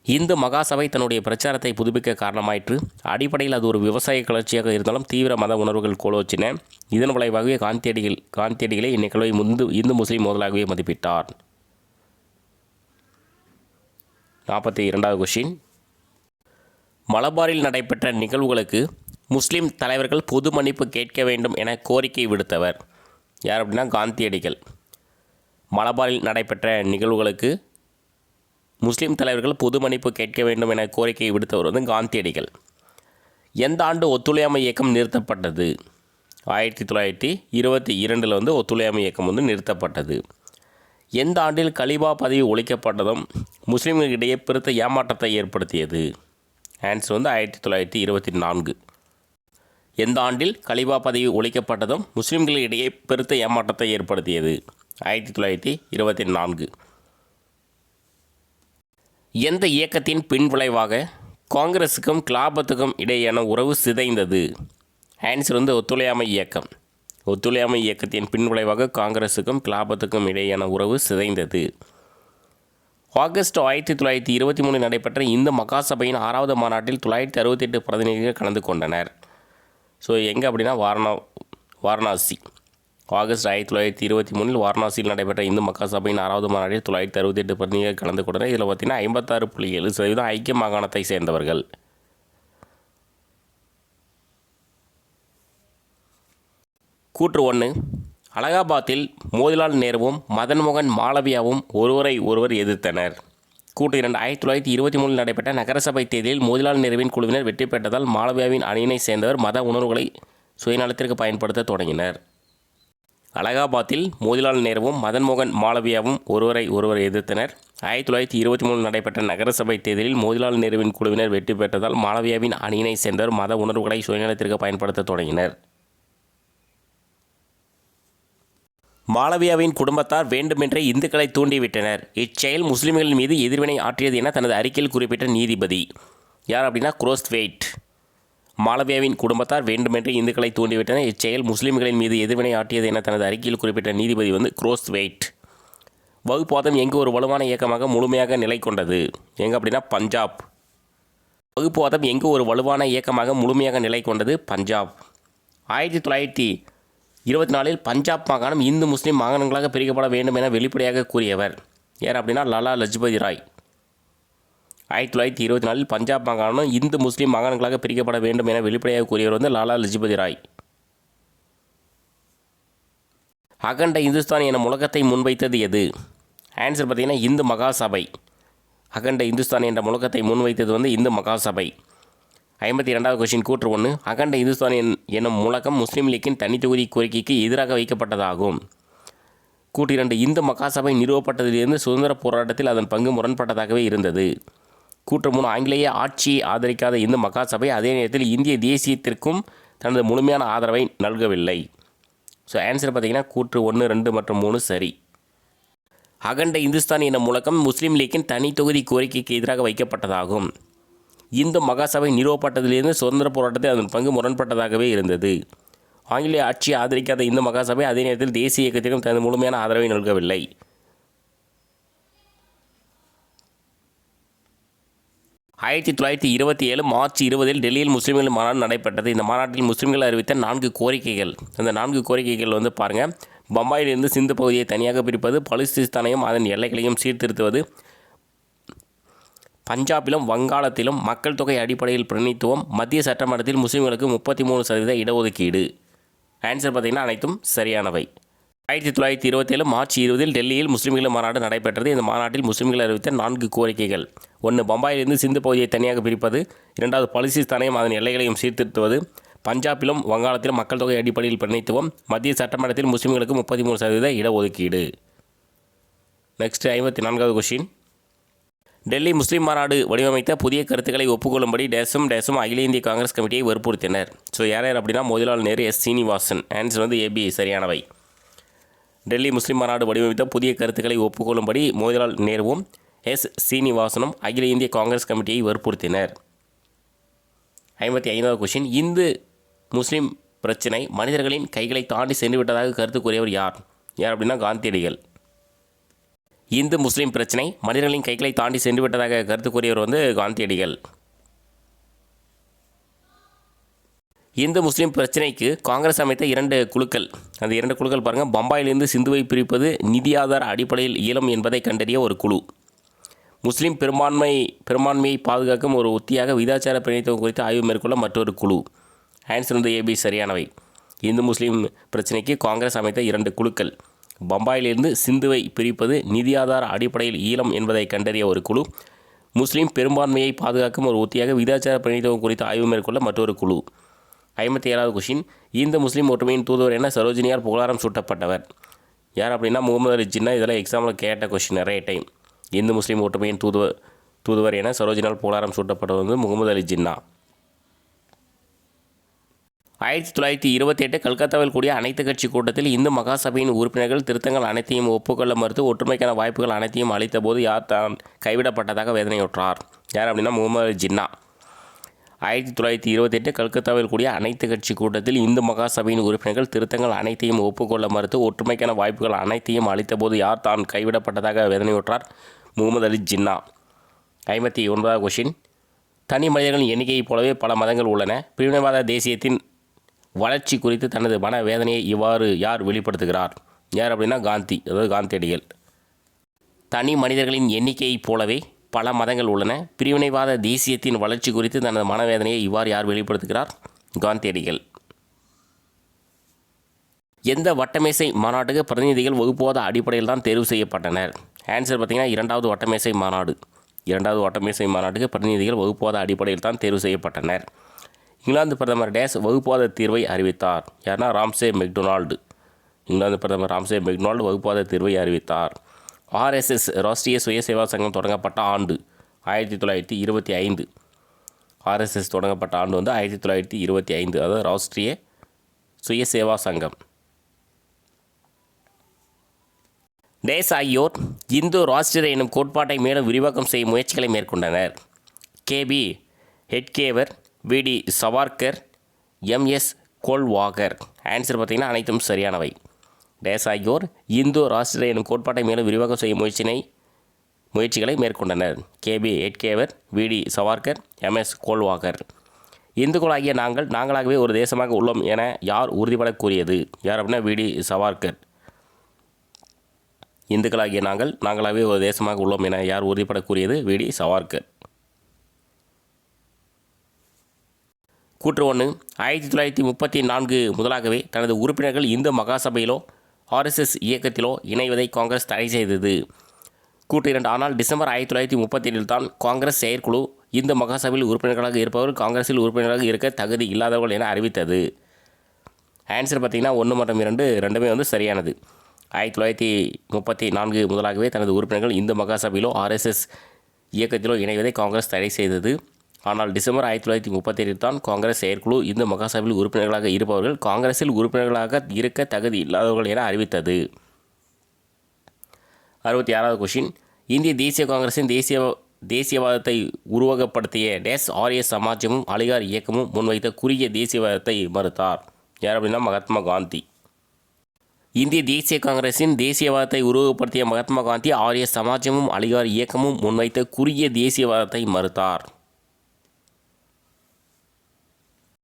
இந்து மகாசபை தன்னுடைய பிரச்சாரத்தை புதுப்பிக்க காரணமாயிற்று. அடிப்படையில் அது ஒரு விவசாய கிளர்ச்சியாக இருந்தாலும் தீவிர மத உணர்வுகள் கோலோச்சின. இதன் விளைவாகவே காந்தியடிகளே இந்நிகழ்வை இந்து முஸ்லீம் மோதலாகவே மதிப்பிட்டார். 42வது கொஷின். மலபாரில் நடைபெற்ற நிகழ்வுகளுக்கு முஸ்லீம் தலைவர்கள் பொது மன்னிப்பு கேட்க வேண்டும் என கோரிக்கை விடுத்தவர் யார் அப்படின்னா காந்தியடிகள். மலபாரில் நடைபெற்ற நிகழ்வுகளுக்கு முஸ்லீம் தலைவர்கள் பொது மன்னிப்பு கேட்க வேண்டும் என கோரிக்கை விடுத்தவர் காந்தியடிகள். எந்த ஆண்டு ஒத்துழையாமை இயக்கம் நிறுத்தப்பட்டது? 1922 ஒத்துழையாமை இயக்கம் நிறுத்தப்பட்டது. எந்த ஆண்டில் கலிபா பதவி ஒழிக்கப்பட்டதும் முஸ்லீம்களிடையே பெருத்த ஏமாற்றத்தை ஏற்படுத்தியது? ஆன்சர் 1924. எந்த ஆண்டில் கலிபா பதவி ஒழிக்கப்பட்டதும் முஸ்லீம்களிடையே பெருத்த ஏமாற்றத்தை ஏற்படுத்தியது? 1924. எந்த இயக்கத்தின் பின்விளைவாக காங்கிரஸுக்கும் கிலாபத்துக்கும் இடையேயான உறவு சிதைந்தது? ஆன்சர் ஒத்துழையாமை இயக்கம். ஒத்துழையாமை இயக்கத்தின் பின்விளைவாக காங்கிரஸுக்கும் கிலாபத்துக்கும் இடையேயான உறவு சிதைந்தது. ஆகஸ்ட் 1923 நடைபெற்ற இந்து மகாசபையின் 6வது மாநாட்டில் 968 பிரதிநிதிகள் கலந்து கொண்டனர். ஸோ எங்கே அப்படின்னா வாரணாசி. ஆகஸ்ட் 1923 வாரணாசியில் நடைபெற்ற இந்து மகாசபையின் 6வது மாநாட்டில் 968 பிரதிநிதிகள் கலந்து கொண்டனர். இதில் பார்த்தீங்கன்னா 56.7% ஐக்கிய மாகாணத்தை சேர்ந்தவர்கள். கூற்று 1. அலகாபாத்தில் மோதிலால் நேருவும் மதன்மோகன் மாளவியாவும் ஒருவரை ஒருவர் எதிர்த்தனர். கூற்று 2. 1923 நடைபெற்ற நகரசபை தேர்தலில் மோதிலால் நேருவின் குழுவினர் வெற்றி பெற்றதால் மாளவியாவின் அணியினை சேர்ந்தவர் மத உணர்வுகளை சுயநலத்திற்கு பயன்படுத்த தொடங்கினர். அலகாபாத்தில் மோதிலால் நேருவும் மதன்மோகன் மாளவியாவும் ஒருவரை ஒருவர் எதிர்த்தனர். 1923 நடைபெற்ற நகரசபை தேர்தலில் மோதிலால் நேருவின் குழுவினர் வெற்றி பெற்றதால் மாளவியாவின் அணியினை சேர்ந்தவர் மத உணர்வுகளை சுயநலத்திற்கு பயன்படுத்த தொடங்கினர். மாளவியாவின் குடும்பத்தார் வேண்டுமென்றே இந்துக்களை தூண்டிவிட்டனர். இச்செயல் முஸ்லிம்களின் மீது எதிர்வினை ஆற்றியது என தனது அறிக்கையில் குறிப்பிட்ட நீதிபதி யார் அப்படின்னா குரோஸ்த்வேய்ட். மாளவியாவின் குடும்பத்தார் வேண்டுமென்றே இந்துக்களை தூண்டிவிட்டனர். இச்செயல் முஸ்லிம்களின் மீது எதிர்வினை ஆற்றியது என தனது அறிக்கையில் குறிப்பிட்ட நீதிபதி குரோஸ்த்வேய்ட். வகுப்புவாதம் எங்கு ஒரு வலுவான இயக்கமாக முழுமையாக நிலை கொண்டது? எங்கே அப்படின்னா பஞ்சாப். வகுப்புவாதம் எங்கு ஒரு வலுவான இயக்கமாக முழுமையாக நிலை கொண்டது? பஞ்சாப். 1924 பஞ்சாப் மாகாணம் இந்து முஸ்லீம் மாகாணங்களாக பிரிக்கப்பட வேண்டும் என வெளிப்படையாக கூறியவர் யார் அப்படின்னா லாலா லஜ்பதி ராய். 1924 பஞ்சாப் மாகாணம் இந்து முஸ்லீம் மாகாணங்களாக பிரிக்கப்பட வேண்டும் என வெளிப்படையாக கூறியவர் லாலா லஜ்பதி ராய். அகண்ட இந்துஸ்தான் என முழக்கத்தை முன்வைத்தது எது? ஆன்சர் பார்த்தீங்கன்னா இந்து மகாசபை. அகண்ட இந்துஸ்தான் என்ற முழக்கத்தை முன்வைத்தது இந்து மகாசபை. 52வது கொஸ்டின். கூற்று 1. அகண்ட இந்துஸ்தான் என்னும் முழக்கம் முஸ்லீம் லீக்கின் தனித்தொகுதி கோரிக்கைக்கு எதிராக வைக்கப்பட்டதாகும். கூற்று 2. இந்து மகாசபை நிறுவப்பட்டதிலிருந்து சுதந்திர போராட்டத்தில் அதன் பங்கு முரண்பட்டதாகவே இருந்தது. கூற்று 3. ஆங்கிலேய ஆட்சியை ஆதரிக்காத இந்து மகாசபை அதே நேரத்தில் இந்திய தேசியத்திற்கும் தனது முழுமையான ஆதரவை நல்கவில்லை. ஸோ ஆன்சர் பார்த்தீங்கன்னா கூற்று 1, 2 மற்றும் 3 சரி. அகண்ட இந்துஸ்தான் என்னும் முழக்கம் முஸ்லீம் லீக்கின் தனி தொகுதி கோரிக்கைக்கு எதிராக வைக்கப்பட்டதாகும். இந்து மகாசபை நிறுவப்பட்டதிலிருந்து சுதந்திர போராட்டத்தில் அதன் பங்கு முரண்பட்டதாகவே இருந்தது. ஆங்கிலேய ஆட்சியை ஆதரிக்காத இந்து மகாசபை அதே நேரத்தில் தேசிய இயக்கத்திற்கும் தனது முழுமையான ஆதரவை நல்கவில்லை. 1927 மார்ச் 20 டெல்லியில் முஸ்லீம்கள் மாநாடு நடைபெற்றது. இந்த மாநாட்டில் முஸ்லீம்கள் அறிவித்த 4 கோரிக்கைகள். அந்த 4 கோரிக்கைகள் பாருங்கள். பம்பாயிலிருந்து சிந்து பகுதியை தனியாக பிரிப்பது, பலுசிஸ்தானையும் அதன் எல்லைகளையும் சீர்திருத்துவது, பஞ்சாபிலும் வங்காளத்திலும் மக்கள் தொகை அடிப்படையில் பிரதிநிதித்துவம், மத்திய சட்டமன்றத்தில் முஸ்லீம்களுக்கு 33% இடஒதுக்கீடு. ஆன்சர் பார்த்தீங்கன்னா அனைத்தும் சரியானவை. 1927 மார்ச் 20 டெல்லியில் முஸ்லீம்கள் மாநாடு நடைபெற்றது. இந்த மாநாட்டில் முஸ்லீம்கள் அறிவித்த 4 கோரிக்கைகள். 1. பம்பாயிலிருந்து சிந்து பகுதியை தனியாக பிரிப்பது. 2. பலுசிஸ்தானையும் அதன் எல்லைகளையும் சீர்திருத்துவது, பஞ்சாபிலும் வங்காளத்திலும் மக்கள் தொகை அடிப்படையில் பிரதிநிதித்துவம், மத்திய சட்டமன்றத்தில் முஸ்லீம்களுக்கு 33% இடஒதுக்கீடு. நெக்ஸ்ட் 54வது கொஸ்டின். டெல்லி முஸ்லீம் மாநாடு வடிவமைத்த புதிய கருத்துக்களை ஒப்புக்கொள்ளும்படி டேசும் அகில இந்திய காங்கிரஸ் கமிட்டியை வற்புறுத்தினர். ஸோ யார் அப்படின்னா மோதிலால் நேரு, எஸ் சீனிவாசன். ஆன்சர் ஏபி சரியானவை. டெல்லி முஸ்லீம் மாநாடு வடிவமைத்த புதிய கருத்துக்களை ஒப்புக்கொள்ளும்படி மோதிலால் நேருவும் எஸ் சீனிவாசனும் அகில இந்திய காங்கிரஸ் கமிட்டியை வற்புறுத்தினர். 55வது கொஸ்டின். இந்து முஸ்லீம் பிரச்சினை மனிதர்களின் கைகளை தாண்டி சென்று விட்டதாக கருத்து கூறியவர் யார் அப்படின்னா காந்தியடிகள். இந்து முஸ்லீம் பிரச்சினை மனிதர்களின் கைகளை தாண்டி சென்று விட்டதாக கருத்து கூறியவர் காந்தியடிகள். இந்து முஸ்லீம் பிரச்சினைக்கு காங்கிரஸ் அமைத்த 2 குழுக்கள். அந்த 2 குழுக்கள் பாருங்கள். பம்பாயிலிருந்து சிந்துவை பிரிப்பது நிதி ஆதார அடிப்படையில் இயலும் என்பதை கண்டறிய ஒரு குழு. முஸ்லீம் பெரும்பான்மையை பாதுகாக்கும் ஒரு உத்தியாக விதாச்சார பிரதிநிதித்துவம் குறித்து ஆய்வு மேற்கொள்ள மற்றொரு குழு. ஆன்சர் ஏபி சரியானவை. இந்து முஸ்லீம் பிரச்சினைக்கு காங்கிரஸ் அமைத்த 2 குழுக்கள். பம்பாயிலிருந்து சிந்துவை பிரிப்பது நிதி ஆதார அடிப்படையில் ஈழம் என்பதை கண்டறிய ஒரு குழு. முஸ்லீம் பெரும்பான்மையை பாதுகாக்கும் ஒரு உத்தியாக விதாச்சார பிரதிநிதித்துவம் குறித்து ஆய்வு மேற்கொள்ள மற்றொரு குழு. 57வது கொஸ்டின். இந்து முஸ்லீம் ஒற்றுமையின் தூதுவர் என சரோஜினியார் புகழாரம் சூட்டப்பட்டவர் யார் அப்படின்னா முகமது அலி ஜின்னா. இதெல்லாம் எக்ஸாமில் கேட்ட கொஸ்டின் நிறைய டைம். இந்து முஸ்லீம் ஒற்றுமையின் தூதுவர் என சரோஜினியார் புகழாரம் சூட்டப்பட்டவர் முகமது அலி ஜின்னா. 1928 கல்கத்தாவில் கூடிய அனைத்து கட்சி கூட்டத்தில் இந்து மகாசபையின் உறுப்பினர்கள் திருத்தங்கள் அனைத்தையும் ஒப்புக்கொள்ள மறுத்து ஒற்றுமைக்கான வாய்ப்புகள் அனைத்தையும் அளித்த போது யார் தான் கைவிடப்பட்டதாக வேதனையுற்றார் யார் அப்படின்னா முகமது அலி ஜின்னா. 1928 கல்கத்தாவில் கூடிய அனைத்து கட்சி கூட்டத்தில் இந்து மகாசபையின் உறுப்பினர்கள் திருத்தங்கள் அனைத்தையும் ஒப்புக்கொள்ள மறுத்து ஒற்றுமைக்கான வாய்ப்புகள் அனைத்தையும் அளித்தபோது யார் தான் கைவிடப்பட்டதாக வேதனையுற்றார்? முகமது அலி ஜின்னா. 59வது கொஷின். தனி மனிதர்களின் எண்ணிக்கையைப் போலவே பல மதங்கள் உள்ளன. பிரிவினைவாத தேசியத்தின் வளர்ச்சி குறித்து தனது மன வேதனையை இவ்வாறு யார் வெளிப்படுத்துகிறார்? யார் அப்படின்னா காந்தி, அதாவது காந்தியடிகள். தனி மனிதர்களின் எண்ணிக்கையைப் போலவே பல மதங்கள் உள்ளன. பிரிவினைவாத தேசியத்தின் வளர்ச்சி குறித்து தனது மனவேதனையை இவ்வாறு யார் வெளிப்படுத்துகிறார்? காந்தியடிகள். எந்த வட்டமேசை மாநாட்டுக்கு பிரதிநிதிகள் வகுப்புவாத அடிப்படையில் தான் தேர்வு செய்யப்பட்டனர்? ஆன்சர் பார்த்திங்கன்னா 2வது வட்டமேசை மாநாடு. 2வது வட்டமேசை மாநாட்டுக்கு பிரதிநிதிகள் வகுப்புவாத அடிப்படையில் தான் தேர்வு செய்யப்பட்டனர். இங்கிலாந்து பிரதமர் டேஸ் வகுப்புவாத தீர்வை அறிவித்தார்? யாருன்னா ராம்சே மெக்டொனால்டு. இங்கிலாந்து பிரதமர் ராம்சே மெக்டொனால்டு வகுப்புவாத தீர்வை அறிவித்தார். RSS ராஷ்ட்ரிய சுயசேவா சங்கம் தொடங்கப்பட்ட ஆண்டு 1925. RSS தொடங்கப்பட்ட ஆண்டு வந்து 1925, அதாவது ராஷ்ட்ரிய சுயசேவா சங்கம். டேஸ் ஆகியோர் இந்து ராஷ்டிரிய எனும் கோட்பாட்டை மேலும் விரிவாக்கம் செய்யும் முயற்சிகளை மேற்கொண்டனர்? KB Hedgewar, VD Savarkar, MS Golwalkar. Answer பார்த்திங்கன்னா அனைத்தும் சரியானவை. டேஸ் ஆகியோர் இந்து ராஷ்டிரிய எனும் கோட்பாட்டை மேலும் விரிவாக்கம் செய்யும் முயற்சிகளை மேற்கொண்டனர்? KB Hedgewar, VD Savarkar, MS கோல்வாகர். இந்துக்களாகிய நாங்களாகவே ஒரு தேசமாக உள்ளோம் என யார் உறுதிபட கூறியது? யார் அப்படின்னா VD சவார்கர். இந்துக்களாகிய நாங்களாகவே ஒரு தேசமாக உள்ளோம் என யார் உறுதிபட கூறியது? VD சவார்கர். கூற்று 1. 1934 முதலாகவே தனது உறுப்பினர்கள் இந்து மகாசபையிலோ RSS இயக்கத்திலோ இணைவதை காங்கிரஸ் தடை செய்தது. கூற்று 2. ஆனால் டிசம்பர் 1937 தான் காங்கிரஸ் செயற்குழு இந்து மகாசபையில் உறுப்பினர்களாக இருப்பவர்கள் காங்கிரஸில் உறுப்பினர்களாக இருக்க தகுதி இல்லாதவர்கள் என அறிவித்தது. ஆன்சர் பார்த்திங்கன்னா 1 மற்றும் 2 ரெண்டுமே வந்து சரியானது. 1934 முதலாகவே தனது உறுப்பினர்கள் இந்து மகாசபையிலோ RSS இயக்கத்திலோ இணைவதை காங்கிரஸ் தடை செய்தது. ஆனால் டிசம்பர் 1937 தான் காங்கிரஸ் செயற்குழு இந்து மகாசபையில் உறுப்பினர்களாக இருப்பவர்கள் காங்கிரஸில் உறுப்பினர்களாக இருக்க தகுதி இல்லாதவர்கள் என அறிவித்தது. 66வது கொஷின். இந்திய தேசிய காங்கிரஸின் தேசியவாதத்தை உருவகப்படுத்திய டேஸ் ஆரிய சமாஜமும் அலிகார் இயக்கமும் முன்வைத்த குறுகிய தேசியவாதத்தை மறுத்தார்? யார் அப்படின்னா மகாத்மா காந்தி. இந்திய தேசிய காங்கிரஸின் தேசியவாதத்தை உருவகப்படுத்திய மகாத்மா காந்தி ஆரிய சமாஜமும் அலிகார் இயக்கமும் முன்வைத்த குறுகிய தேசியவாதத்தை மறுத்தார்.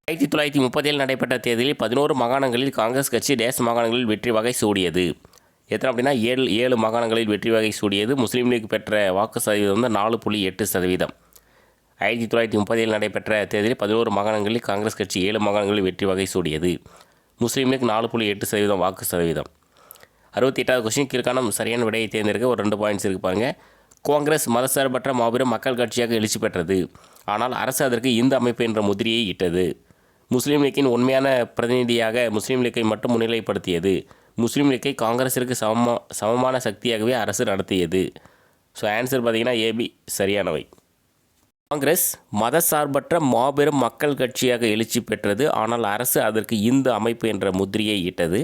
1937 நடைபெற்ற தேர்தலில் 11 மாகாணங்களில் காங்கிரஸ் கட்சி டேஸ் மாகாணங்களில் வெற்றி வகை சூடியது? எத்தனை அப்படின்னா 7 மாகாணங்களில் வெற்றி வகை சூடியது. முஸ்லீம் லீக் பெற்ற வாக்கு சதவீதம் வந்து 4.8%. 1937 நடைபெற்ற தேர்தலில் 11 மாகாணங்களில் காங்கிரஸ் கட்சி 7 மாகாணங்களில் வெற்றி வகை சூடியது. முஸ்லீம் லீக் 4.8% வாக்கு சதவீதம். 68வது கொஸ்டின். கீழ்காணும் சரியான விடையை தேர்ந்தெடுக்க ஒரு 2 பாயிண்ட்ஸ் இருக்குது பாருங்கள். காங்கிரஸ் மதசார்பற்ற மாபெரும் மக்கள் கட்சியாக எழுச்சி பெற்றது. ஆனால் அரசு அதற்கு இந்து அமைப்பு என்ற முதிரையை இட்டது. முஸ்லீம் லீக்கின் உண்மையான பிரதிநிதியாக முஸ்லீம் லீக்கை மட்டும் முன்னிலைப்படுத்தியது. முஸ்லீம் லீக்கை காங்கிரஸிற்கு சமமான சக்தியாகவே அரசு நடத்தியது. ஸோ ஆன்சர் பார்த்திங்கன்னா AB சரியானவை. காங்கிரஸ் மதசார்பற்ற மாபெரும் மக்கள் கட்சியாக எழுச்சி பெற்றது. ஆனால் அரசு அதற்கு இந்து அமைப்பு என்ற முத்திரையை இட்டது.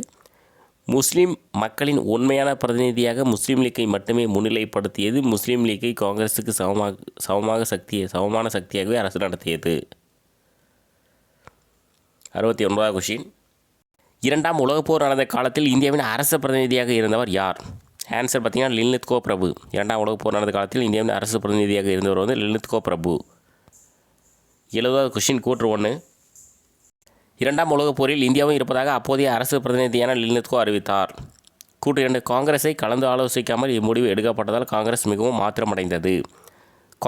முஸ்லீம் மக்களின் உண்மையான பிரதிநிதியாக முஸ்லீம் லீக்கை மட்டுமே முன்னிலைப்படுத்தியது. முஸ்லீம் லீக்கை காங்கிரஸுக்கு சமமான சக்தியாகவே அரசு நடத்தியது. 69வது கொஷின். 2ஆம் உலகப் போர் நடந்த காலத்தில் இந்தியாவின் அரசு பிரதிநிதியாக இருந்தவர் யார்? ஆன்சர் பார்த்திங்கன்னா லின்லித்கோ பிரபு. 2ஆம் உலகப் போர் நடந்த காலத்தில் இந்தியாவின் அரசு பிரதிநிதியாக இருந்தவர் வந்து லின்லித்கோ பிரபு. 70வது கொஷின். கூற்று 1. 2ஆம் உலகப் போரில் இந்தியாவும் இருப்பதாக அப்போதைய அரசு பிரதிநிதியான லின்லித்கோ அறிவித்தார். கூற்று 2. காங்கிரஸை கலந்து ஆலோசிக்காமல் இம்முடிவு எடுக்கப்பட்டதால் காங்கிரஸ் மிகவும் மாற்றமடைந்தது.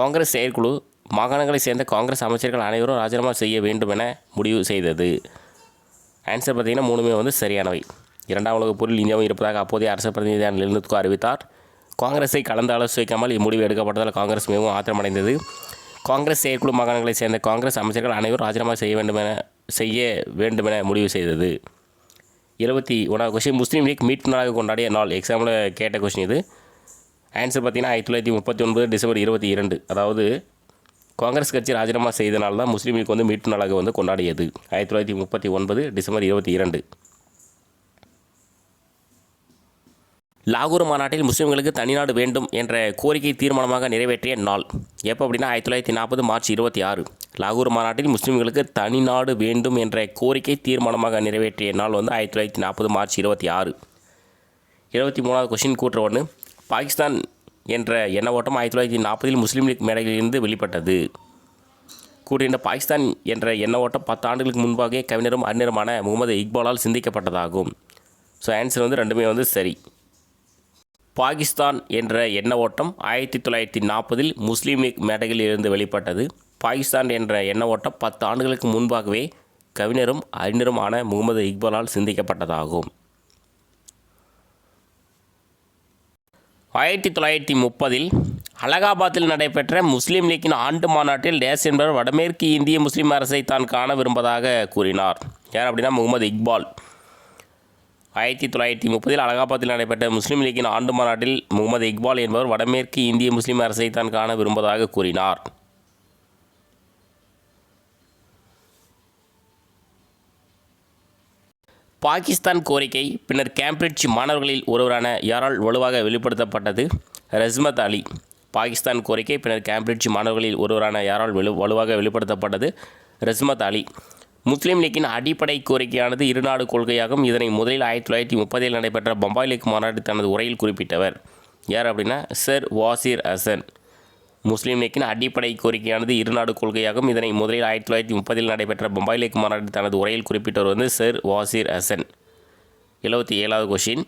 காங்கிரஸ் செயற்குழு மாகாணங்களைச் சேர்ந்த காங்கிரஸ் அமைச்சர்கள் அனைவரும் ராஜினாமா செய்ய வேண்டும் என முடிவு செய்தது. ஆன்சர் பார்த்திங்கன்னா 3மே வந்து சரியானவை. 2ஆம் உலகப் போரில் இந்தியாவும் இருப்பதாக அப்போதைய அரசு பிரதிநிதியான லின்லித்கோ அறிவித்தார். காங்கிரஸை கலந்து ஆலோசிக்காமல் இம்முடிவு எடுக்கப்பட்டதால் காங்கிரஸ் மிகவும் ஆத்திரமடைந்தது. காங்கிரஸ் செயற்குழு மாகாணங்களைச் சேர்ந்த காங்கிரஸ் அமைச்சர்கள் அனைவரும் ராஜினாமா செய்ய வேண்டுமென முடிவு செய்தது. 71வது கொஸ்டின். முஸ்லீம் லீக் மீட்பு நாளாக கொண்டாடிய நாள். எக்ஸாம்பிள் கேட்ட கொஸ்டின் இது. ஆன்சர் பார்த்திங்கன்னா 1939 டிசம்பர் 22. அதாவது காங்கிரஸ் கட்சி ராஜினாமா செய்தனால தான் முஸ்லீம் லீக் வந்து மீட்பு நாளாக வந்து கொண்டாடியது. 1939 டிசம்பர் 22. லாகூர் மாநாட்டில் முஸ்லீம்களுக்கு தனிநாடு வேண்டும் என்ற கோரிக்கை தீர்மானமாக நிறைவேற்றிய நாள் எப்போ அப்படின்னா 1940 மார்ச் 26. லாகூர் மாநாட்டில் முஸ்லீம்களுக்கு தனிநாடு வேண்டும் என்ற கோரிக்கை தீர்மானமாக நிறைவேற்றிய நாள் வந்து 1940 மார்ச் 26. 73வது கொஸ்டின் கூற்று 1. பாகிஸ்தான் என்ற எண்ண ஓட்டம் 1940 முஸ்லீம் லீக் மேடையிலிருந்து வெளிப்பட்டது. கூறிய பாகிஸ்தான் என்ற எண்ண ஓட்டம் 10 ஆண்டுகளுக்கு முன்பாக கவிஞரும் அறிஞருமான முகமது இக்பாலால் சிந்திக்கப்பட்டதாகும். ஸோ ஆன்சர் வந்து ரெண்டுமே வந்து சரி. பாகிஸ்தான் என்ற எண்ண ஓட்டம் 1940 முஸ்லீம் லீக் மேடையில் இருந்து வெளிப்பட்டது. பாகிஸ்தான் என்ற எண்ண ஓட்டம் 10 ஆண்டுகளுக்கு முன்பாகவே கவிஞரும் அறிஞருமான முகமது இக்பாலால் சிந்திக்கப்பட்டதாகும். 1930 அலகாபாத்தில் நடைபெற்ற முஸ்லீம் லீக்கின் ஆண்டு மாநாட்டில் டேஸ் என்பவர் வடமேற்கு இந்திய முஸ்லீம் அரசை தான் காண விரும்புவதாக கூறினார். யார் அப்படின்னா முகமது இக்பால். 1930 அலகாபாத்தில் நடைபெற்ற முஸ்லீம் லீக்கின் ஆண்டு மாநாட்டில் முகமது இக்பால் என்பவர் வடமேற்கு இந்திய முஸ்லீம் அரசை தான் காண விரும்புவதாக கூறினார். பாகிஸ்தான் கோரிக்கை பின்னர் கேம்பிரிட்ஜ் மாணவர்களில் ஒருவரான யாரால் வலுவாக வெளிப்படுத்தப்பட்டது? ரஸ்மத் அலி. பாகிஸ்தான் கோரிக்கை பின்னர் கேம்பிரிட்ஜ் மாணவர்களில் ஒருவரான யாரால் வலுவாக வெளிப்படுத்தப்பட்டது? ரஸ்மத் அலி. முஸ்லீம் லீக்கின் அடிப்படை கோரிக்கையானது இருநாடு கொள்கையாகும். இதனை முதலில் 1930 நடைபெற்ற பம்பாய் லீக் மாநாட்டில் தனது உரையில் குறிப்பிட்டவர் யார் அப்படின்னா சர் வாசிர் ஹசன். முஸ்லீம் லீக்கின் அடிப்படை கோரிக்கையானது இருநாடு கொள்கையாகும். இதனை முதலில் 1930 நடைபெற்ற பம்பாய் லீக் மாநாட்டில் தனது உரையில் குறிப்பிட்டவர் வந்து சர் வாசிர் ஹசன். 77வது கொஷின்.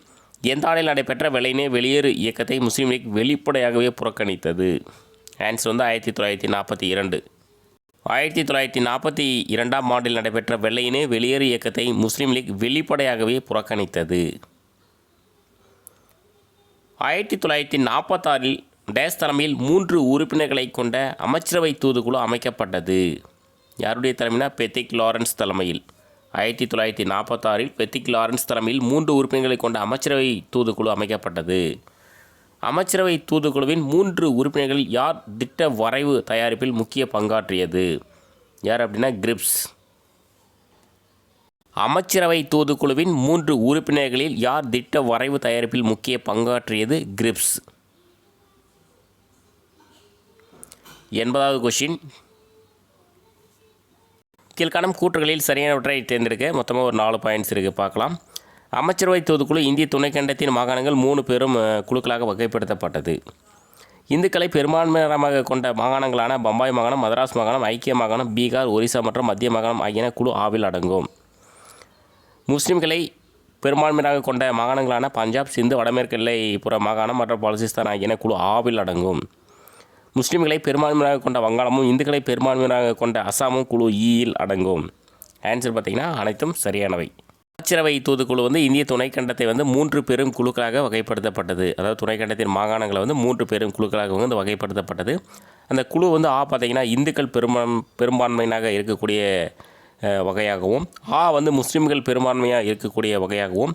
எந்த ஆண்டில் நடைபெற்ற வெள்ளையனே வெளியேறு இயக்கத்தை முஸ்லீம் லீக் வெளிப்படையாகவே புறக்கணித்தது? ஆன்சர் வந்து 1942. 1942ஆம் ஆண்டில் நடைபெற்ற வெள்ளையனே வெளியேறு இயக்கத்தை முஸ்லீம் லீக் வெளிப்படையாகவே புறக்கணித்தது. 1946 டேஸ் தலைமையில் 3 உறுப்பினர்களை கொண்ட அமைச்சரவை தூதுக்குழு அமைக்கப்பட்டது. யாருடைய தலைமைனா பெத்திக் லாரன்ஸ் தலைமையில். 1946 பெத்திக் லாரன்ஸ் தலைமையில் 3 உறுப்பினர்களை கொண்ட அமைச்சரவை தூதுக்குழு அமைக்கப்பட்டது. அமைச்சரவை தூதுக்குழுவின் 3 உறுப்பினர்களில் யார் திட்ட வரைவு தயாரிப்பில் முக்கிய பங்காற்றியது? யார் அப்படின்னா கிரிப்ஸ். அமைச்சரவை தூதுக்குழுவின் 3 உறுப்பினர்களில் யார் திட்ட வரைவு தயாரிப்பில் முக்கிய பங்காற்றியது? கிரிப்ஸ். 80வது கொஷின். கீழ்காணும் கூற்றுகளில் சரியானவற்றை தேர்ந்தெடுக்க மொத்தமாக ஒரு 4 பாயிண்ட்ஸ் இருக்குது, பார்க்கலாம். அமைச்சரவை தூதுக்குழு இந்திய துணைக்கண்டத்தின் மாகாணங்கள் 3 பெரும் குழுக்களாக வகைப்படுத்தப்பட்டது. இந்துக்களை பெரும்பான்மையாக கொண்ட மாகாணங்களான பம்பாய் மாகாணம், மதராஸ் மாகாணம், ஐக்கிய மாகாணம், பீகார், ஒரிசா மற்றும் மத்திய மாகாணம் ஆகியன குழு ஆவில் அடங்கும். முஸ்லீம்களை பெரும்பான்மையாக கொண்ட மாகாணங்களான பஞ்சாப், சிந்து, வடமேற்கு எல்லைப்புற மாகாணம் மற்றும் பலுசிஸ்தான் ஆகியன குழு ஆவில் அடங்கும். முஸ்லீம்களை பெரும்பான்மையாக கொண்ட வங்காளமும் இந்துக்களை பெரும்பான்மையாக கொண்ட அசாமும் குழு ஈயில் அடங்கும். ஆன்சர் பார்த்திங்கன்னா அனைத்தும் சரியானவை. அமைச்சரவை தூதுக்குழு வந்து இந்திய துணைக்கண்டத்தை வந்து 3 பெரும் குழுக்களாக வகைப்படுத்தப்பட்டது. அதாவது துணைக்கண்டத்தின் மாகாணங்களை வந்து 3 பெரும் குழுக்களாக வந்து வகைப்படுத்தப்பட்டது. அந்த குழு வந்து பார்த்திங்கன்னா இந்துக்கள் பெரும்பான்மையாக இருக்கக்கூடிய வகையாகவும், வந்து முஸ்லீம்கள் பெரும்பான்மையாக இருக்கக்கூடிய வகையாகவும்,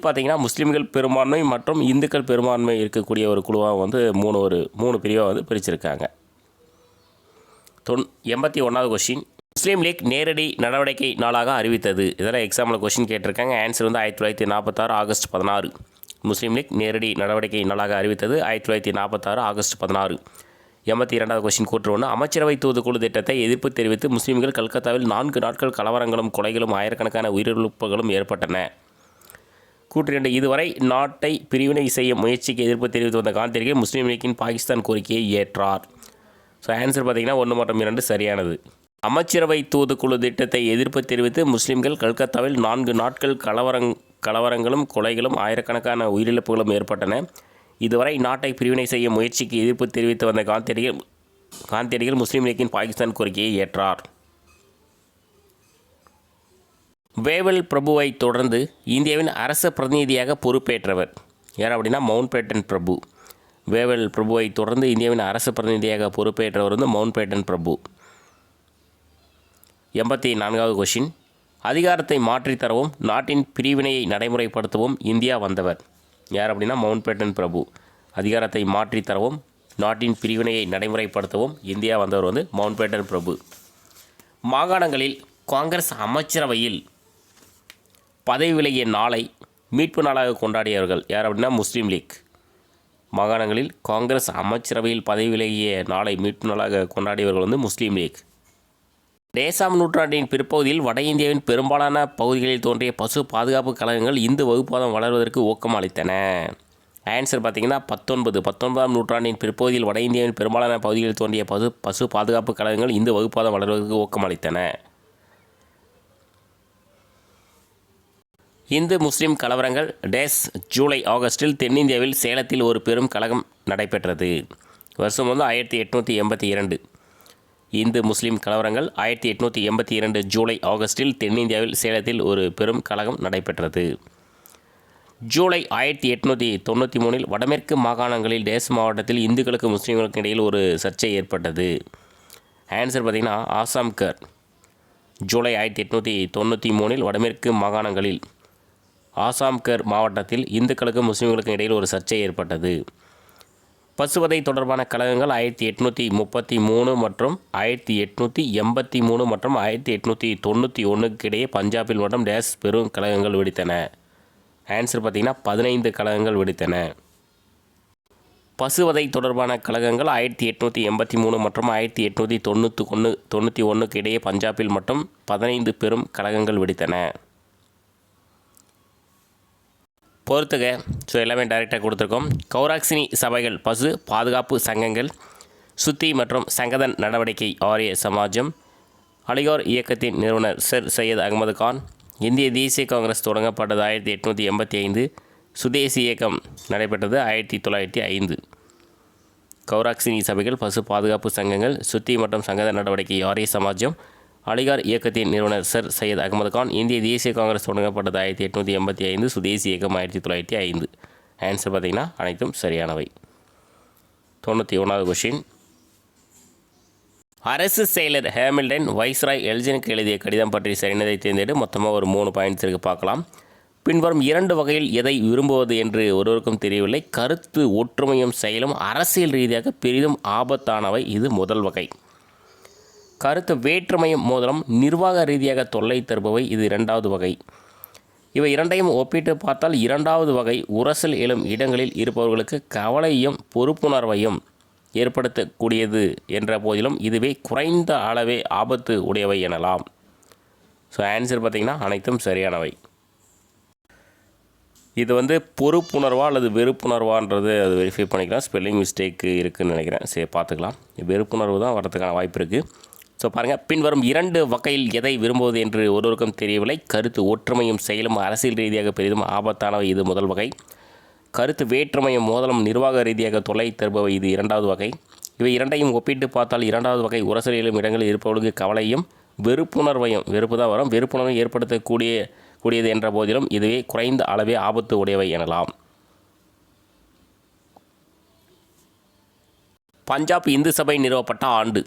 பார்த்திங்கன்னா முஸ்லீம்கள் பெரும்பான்மை மற்றும் இந்துக்கள் பெரும்பான்மை இருக்கக்கூடிய ஒரு குழுவாக வந்து 3 பிரிவாக வந்து பிரிச்சிருக்காங்க. 81வது கொஸ்டின். முஸ்லீம் லீக் நேரடி நடவடிக்கை நாளாக அறிவித்தது. இதெல்லாம் எக்ஸாம்பிள் கொஸ்டின் கேட்டிருக்காங்க. ஆன்சர் வந்து 1946 ஆகஸ்ட் 16. முஸ்லீம் லீக் நேரடி நடவடிக்கை நாளாக அறிவித்தது 1946 ஆகஸ்ட் 16. 82வது கொஸ்டின் கூற்று 1. அமைச்சரவை தூதுக்குழு திட்டத்தை எதிர்ப்பு தெரிவித்து முஸ்லீம்கள் கல்கத்தாவில் 4 நாட்கள் கலவரங்களும் கொலைகளும் ஆயிரக்கணக்கான உயிரிழப்புகளும் ஏற்பட்டன. கூற்று 2. இதுவரை நாட்டை பிரிவினை செய்ய முயற்சிக்கு எதிர்ப்பு தெரிவித்து வந்த காந்தியடிகள் முஸ்லீம் லீக்கின் பாகிஸ்தான் கோரிக்கையை ஏற்றார். ஸோ ஆன்சர் பார்த்திங்கன்னா 1 மற்றும் 2 சரியானது. அமைச்சரவை தூதுக்குழு திட்டத்தை எதிர்ப்பு தெரிவித்து முஸ்லீம்கள் கல்கத்தாவில் 4 நாட்கள் கலவரங்களும் கொலைகளும் ஆயிரக்கணக்கான உயிரிழப்புகளும் ஏற்பட்டன. இதுவரை நாட்டை பிரிவினை செய்ய முயற்சிக்கு எதிர்ப்பு தெரிவித்து வந்த காந்தியடிகள் முஸ்லீம் லீக்கின் பாகிஸ்தான் கோரிக்கையை ஏற்றார். வேவல் பிரபுவை தொடர்ந்து இந்தியாவின் அரச பிரதிநிதியாக பொறுப்பேற்றவர் யார் அப்படின்னா மவுண்ட் பேட்டன் பிரபு. வேவல் பிரபுவை தொடர்ந்து இந்தியாவின் அரச பிரதிநிதியாக பொறுப்பேற்றவர் வந்து மவுண்ட் பேட்டன் பிரபு. 84வது கொஷின். அதிகாரத்தை மாற்றித்தரவும் நாட்டின் பிரிவினையை நடைமுறைப்படுத்தவும் இந்தியா வந்தவர் யார் அப்படின்னா மவுண்ட் பேட்டன் பிரபு. அதிகாரத்தை மாற்றித்தரவும் நாட்டின் பிரிவினையை நடைமுறைப்படுத்தவும் இந்தியா வந்தவர் வந்து மவுண்ட் பேட்டன் பிரபு. மாகாணங்களில் காங்கிரஸ் அமைச்சரவையில் பதவி விலகிய நாளை மீட்பு நாளாக கொண்டாடியவர்கள் யார் அப்படின்னா முஸ்லீம் லீக். மாகாணங்களில் காங்கிரஸ் அமைச்சரவையில் பதவி விலகிய நாளை மீட்பு நாளாக கொண்டாடியவர்கள் வந்து முஸ்லீம் லீக். டேசாம் நூற்றாண்டின் பிற்பகுதியில் வட இந்தியாவின் பெரும்பாலான பகுதிகளில் தோன்றிய பசு பாதுகாப்பு கழகங்கள் இந்து வகுப்பாதம் வளர்வதற்கு ஊக்கம் அளித்தன. ஆன்சர் பார்த்திங்கன்னா 19ஆம் நூற்றாண்டின் பிற்பகுதியில் வட இந்தியாவின் பெரும்பாலான பகுதிகளில் தோன்றிய பசு பாதுகாப்பு கழகங்கள் இந்து வகுப்பாதம் வளர்வதற்கு ஊக்கம் அளித்தன. இந்து முஸ்லீம் கலவரங்கள் ஜூலை ஆகஸ்டில் தென்னிந்தியாவில் சேலத்தில் ஒரு பெரும் கலகம் நடைபெற்றது. வருஷம் வந்து 1882. இந்து முஸ்லீம் கலவரங்கள் 1882 ஜூலை ஆகஸ்டில் தென்னிந்தியாவில் சேலத்தில் ஒரு பெரும் கலகம் நடைபெற்றது. ஜூலை 1893 வடமேற்கு மாகாணங்களில் டேஸ் மாவட்டத்தில் இந்துக்களுக்கு முஸ்லீம்களுக்கு இடையில் ஒரு சர்ச்சை ஏற்பட்டது. ஆன்சர் பார்த்திங்கன்னா ஆசாம்கர். ஜூலை 1893 வடமேற்கு மாகாணங்களில் ஆசாம்கர் மாவட்டத்தில் இந்துக்களுக்கும் முஸ்லீம்களுக்கும் இடையில் ஒரு சர்ச்சை ஏற்பட்டது. பசுவதை தொடர்பான கழகங்கள் 1833 மற்றும் 1883 மற்றும் 1891 இடையே பஞ்சாபில் மற்றும் டேஸ் பெரும் கழகங்கள் வெடித்தன. ஆன்சர் பார்த்திங்கன்னா 15 கழகங்கள் வெடித்தன. பசுவதை தொடர்பான கழகங்கள் 1883 மற்றும் 1891 இடையே பஞ்சாபில் மற்றும் 15 பெரும் கழகங்கள் வெடித்தன. பொறுத்துக. ஸோ எல்லாமே டைரெக்டாக கொடுத்துருக்கோம். கௌராக்சினி சபைகள் பசு பாதுகாப்பு சங்கங்கள், சுத்தி மற்றும் சங்கதன் நடவடிக்கை ஆரிய சமாஜம், அலிகார் இயக்கத்தின் நிறுவனர் சர் சையத் அகமது கான், இந்திய தேசிய காங்கிரஸ் தொடங்கப்பட்டது 1885, சுதேசி இயக்கம் நடைபெற்றது 1905. கௌராக்சினி சபைகள் பசு பாதுகாப்பு சங்கங்கள், சுத்தி மற்றும் சங்கதன் நடவடிக்கை ஆரிய சமாஜம், அலிகார் இயக்கத்தின் நிறுவனர் சர் சையத் அகமது கான், இந்திய தேசிய காங்கிரஸ் தொடங்கப்பட்டது 1885, சுதேசி இயக்கம் 1905. ஆன்சர் பார்த்திங்கன்னா அனைத்தும் சரியானவை. 91வது கொஷின். அரசு செயலர் ஹேமில்டன் வைஸ்ராய் எல்ஜனுக்கு எழுதிய கடிதம் பற்றி சரியானதை தேர்ந்தெடு. மொத்தமாக ஒரு 3 பாயிண்ட்ஸ் இருக்குது, பார்க்கலாம். பின்வரும் 2 வகையில் எதை விரும்புவது என்று ஒருவருக்கும் தெரியவில்லை. கருத்து ஒற்றுமையும் செயலும் அரசியல் ரீதியாக பெரிதும் ஆபத்தானவை. இது முதல் வகை. கருத்து வேற்றுமையும் மோதலும் நிர்வாக ரீதியாக தொல்லை தருபவை. இது 2வது வகை. இவை இரண்டையும் ஒப்பிட்டு பார்த்தால் 2வது வகை உரசல் எழும் இடங்களில் இருப்பவர்களுக்கு கவலையும் பொறுப்புணர்வையும் ஏற்படுத்தக்கூடியது என்ற போதிலும் இதுவே குறைந்த அளவே ஆபத்து உடையவை எனலாம். ஸோ ஆன்சர் பார்த்திங்கன்னா அனைத்தும் சரியானவை. இது வந்து பொறுப்புணர்வா அல்லது வெறுப்புணர்வான்றது அது வெரிஃபை பண்ணிக்கலாம். ஸ்பெல்லிங் மிஸ்டேக்கு இருக்குதுன்னு நினைக்கிறேன். சரி, பார்த்துக்கலாம். வெறுப்புணர்வு தான் வரதுக்கான வாய்ப்பு இருக்குது. ஸோ பாருங்கள், பின்வரும் 2 வகையில் எதை விரும்புவது என்று ஒருவருக்கும் தெரியவில்லை. கருத்து ஒற்றுமையும் செயலும் அரசியல் ரீதியாக பெரிதும் ஆபத்தானவை. இது முதல் வகை. கருத்து வேற்றுமையும் மோதலும் நிர்வாக ரீதியாக தொல்லை தருபவை. இது 2வது வகை. இவை இரண்டையும் ஒப்பிட்டு பார்த்தால் 2வது வகை உரசலிலும் இடங்களில் இருப்பவர்களுக்கு கவலையும் வெறுப்புணர்வையும் வெறுப்புணர்வை ஏற்படுத்தக்கூடியது என்ற போதிலும் இதுவே குறைந்த அளவே ஆபத்து உடையவை எனலாம். பஞ்சாப் இந்து சபை நிறுவப்பட்ட ஆண்டு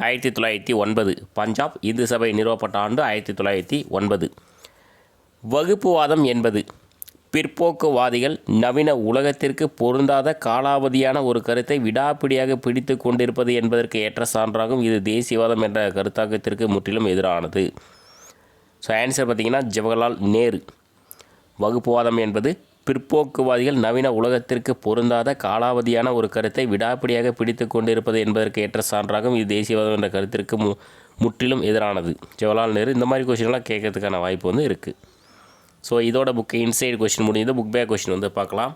1909. பஞ்சாப் இந்து சபை நிறுவப்பட்ட ஆண்டு 1909. வகுப்புவாதம் என்பது பிற்போக்குவாதிகள் நவீன உலகத்திற்கு பொருந்தாத காலாவதியான ஒரு கருத்தை விடாப்பிடியாக பிடித்து கொண்டிருப்பது என்பதற்கு ஏற்ற சான்றாகும். இது தேசியவாதம் என்ற கருத்தாக்கத்திற்கு முற்றிலும் எதிரானது. ஸோ ஆன்சர் பார்த்திங்கன்னா ஜவஹர்லால் நேரு. வகுப்புவாதம் என்பது பிற்போக்குவாதிகள் நவீன உலகத்திற்கு பொருந்தாத காலாவதியான ஒரு கருத்தை விடாப்பிடியாக பிடித்து கொண்டிருப்பது என்பதற்கு ஏற்ற சான்றாகும். இது தேசியவாதம் என்ற கருத்திற்கு முற்றிலும் எதிரானது. ஜவஹர்லால் நேரு. இந்த மாதிரி கொஷின்லாம் கேட்கறதுக்கான வாய்ப்பு வந்து இருக்குது. ஸோ இதோட புக்கு இன்சைடு கொஷின் முடிஞ்சது. புக் பேக் கொஷின் வந்து பார்க்கலாம்.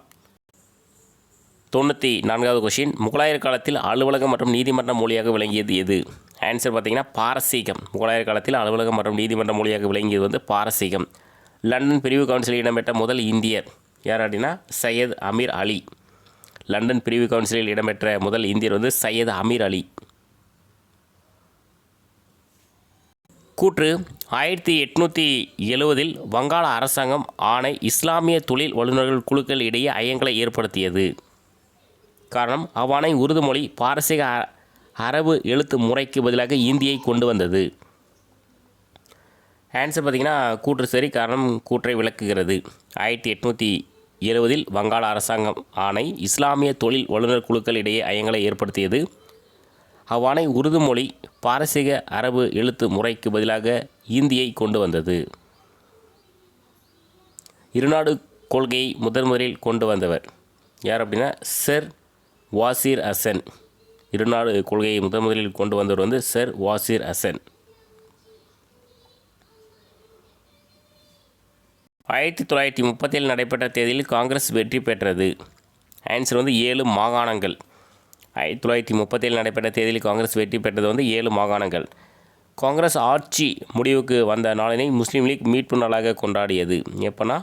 94வது கொஷின். முகலாயர் காலத்தில் அலுவலகம் மற்றும் நீதிமன்ற மொழியாக விளங்கியது எது? ஆன்சர் பார்த்திங்கன்னா பாரசீகம். முகலாயர் காலத்தில் அலுவலகம் மற்றும் நீதிமன்ற மொழியாக விளங்கியது வந்து பாரசீகம். லண்டன் பிரிவு கவுன்சிலில் இடம்பெற்ற முதல் இந்தியர் யார் அப்படின்னா சையத் அமீர் அலி. லண்டன் பிரிவு கவுன்சிலில் இடம்பெற்ற முதல் இந்தியர் வந்து சையத் அமீர் அலி. கூற்று. 1870 வங்காள அரசாங்கம் ஆணை இஸ்லாமிய தொழில் வல்லுநர்கள் குழுக்கள் இடையே ஐயங்களை ஏற்படுத்தியது. காரணம், அவ்வாணை உருது மொழி பாரசீக அரபு எழுத்து முறைக்கு பதிலாக இந்தியை கொண்டு வந்தது. ஆன்சர் பார்த்திங்கன்னா கூற்று சரி. காரணம் கூற்றை விளக்குகிறது. 1870 வங்காள அரசாங்கம் ஆணை இஸ்லாமிய தொழில் வல்லுநர் குழுக்கள் இடையே ஐயங்களை ஏற்படுத்தியது. அவ்வாணை உருது மொழி பாரசீக அரபு எழுத்து முறைக்கு பதிலாக இந்தியை கொண்டு வந்தது. இருநாடு கொள்கையை முதலில் கொண்டு வந்தவர் யார் அப்படின்னா சர் வாசிர் ஹசன். இருநாடு கொள்கையை முதலில் கொண்டு வந்தவர் வந்து சர் வாசிர் ஹசன். 1937 நடைபெற்ற தேர்தலில் காங்கிரஸ் வெற்றி பெற்றது. ஆன்சர் வந்து 7 மாகாணங்கள். 1937 நடைபெற்ற தேர்தலில் காங்கிரஸ் வெற்றி பெற்றது வந்து 7 மாகாணங்கள். காங்கிரஸ் ஆட்சி முடிவுக்கு வந்த நாளினை முஸ்லீம் லீக் மீட்பு நாளாக கொண்டாடியது. எப்போனா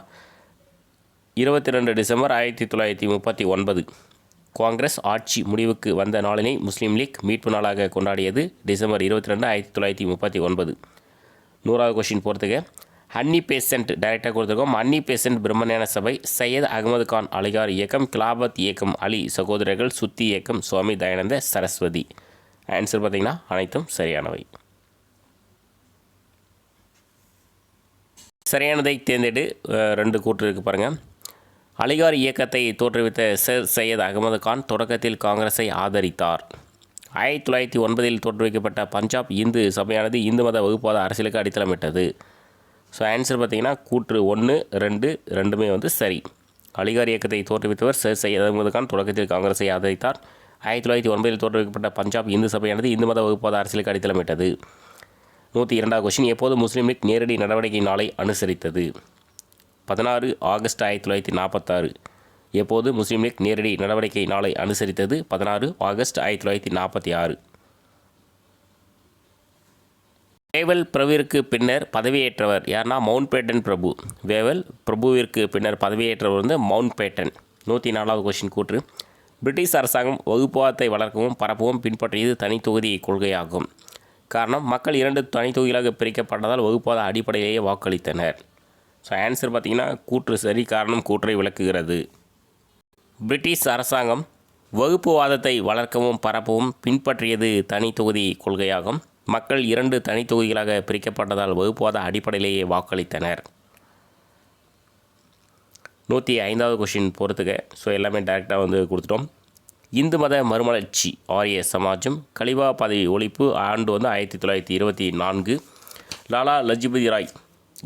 22 டிசம்பர் 1939. காங்கிரஸ் ஆட்சி முடிவுக்கு வந்த நாளினை முஸ்லீம் லீக் மீட்பு நாளாக கொண்டாடியது டிசம்பர் 22, 1939. 100வது கொஸ்டின் போகிறதுக்கு ஹன்னி பேசன்ட் டைரெக்டாக கொடுத்துருக்கோம். ஹன்னி பேசன்ட் பிரம்மஞான சபை, சையத் அகமது கான் அலிகார் இயக்கம், கிலாபத் இயக்கம், அலி சகோதரர்கள், சுத்தி இயக்கம், சுவாமி தயானந்த சரஸ்வதி. ஆன்சர் பார்த்திங்கன்னா அனைத்தும் சரியானவை. சரியானதை தேர்ந்தெடு. 2 கூற்று இருக்குது பாருங்கள். அலிகார் இயக்கத்தை தோற்றுவித்த சர் சையத் அகமது கான் தொடக்கத்தில் காங்கிரஸை ஆதரித்தார். 1909 தோற்றுவிக்கப்பட்ட பஞ்சாப் இந்து சபையானது இந்து மத வகுப்பாத அரசியலுக்கு அடித்தளமிட்டது. ஸோ ஆன்சர் பார்த்திங்கன்னா கூற்று 1, 2 ரெண்டுமே வந்து சரி. அலிகார் இயக்கத்தை தோற்றுவித்தவர் சர் சையத் அகமது கான் தொடக்கத்தில் காங்கிரஸை ஆதரித்தார். 1909 தோற்றுவிக்கப்பட்ட பஞ்சாப் இந்து சபையானது இந்து மத வகுப்பாத அரசியலுக்கு அடித்தளமிட்டது. 102வது கொஸ்டின் எப்போது முஸ்லீம் லீக் நேரடி நடவடிக்கை நாளை அனுசரித்தது? 16 ஆகஸ்ட் 1946. எப்போது முஸ்லீம் லீக் நேரடி நடவடிக்கை நாளை அனுசரித்தது? 16 ஆகஸ்ட் 1946. வேவல் பிரபுவிற்கு பின்னர் பதவியேற்றவர் யார்னா மவுண்ட் பேட்டன் பிரபு. வேவல் பிரபுவிற்கு பின்னர் பதவியேற்றவர் வந்து மவுண்ட் பேட்டன். 104வது கொஸ்டின் கூற்று பிரிட்டிஷ் அரசாங்கம் வகுப்புவாதத்தை வளர்க்கவும் பரப்பவும் பின்பற்றியது தனி தொகுதி கொள்கையாகும். காரணம் மக்கள் 2 தனி தொகுதிகளாக பிரிக்கப்பட்டதால் வகுப்புவாத அடிப்படையிலேயே வாக்களித்தனர். ஸோ ஆன்சர் பார்த்திங்கன்னா கூற்று சரி. காரணம் கூற்றை விளக்குகிறது. பிரிட்டிஷ் அரசாங்கம் வகுப்புவாதத்தை வளர்க்கவும் பரப்பவும் பின்பற்றியது தனி தொகுதி கொள்கையாகும். மக்கள் 2 தனி தொகுதிகளாக பிரிக்கப்பட்டதால் வகுப்புவாத அடிப்படையிலேயே வாக்களித்தனர். 105வது கொஸ்டின் பொறுத்துக்க. ஸோ எல்லாமே டேரெக்டாக வந்து கொடுத்துட்டோம். இந்து மத மறுமலர்ச்சி ஆரிய சமாஜம், கலிபா பதவி ஒழிப்பு ஆண்டு வந்து 1924. லாலா லஜ்பதி ராய்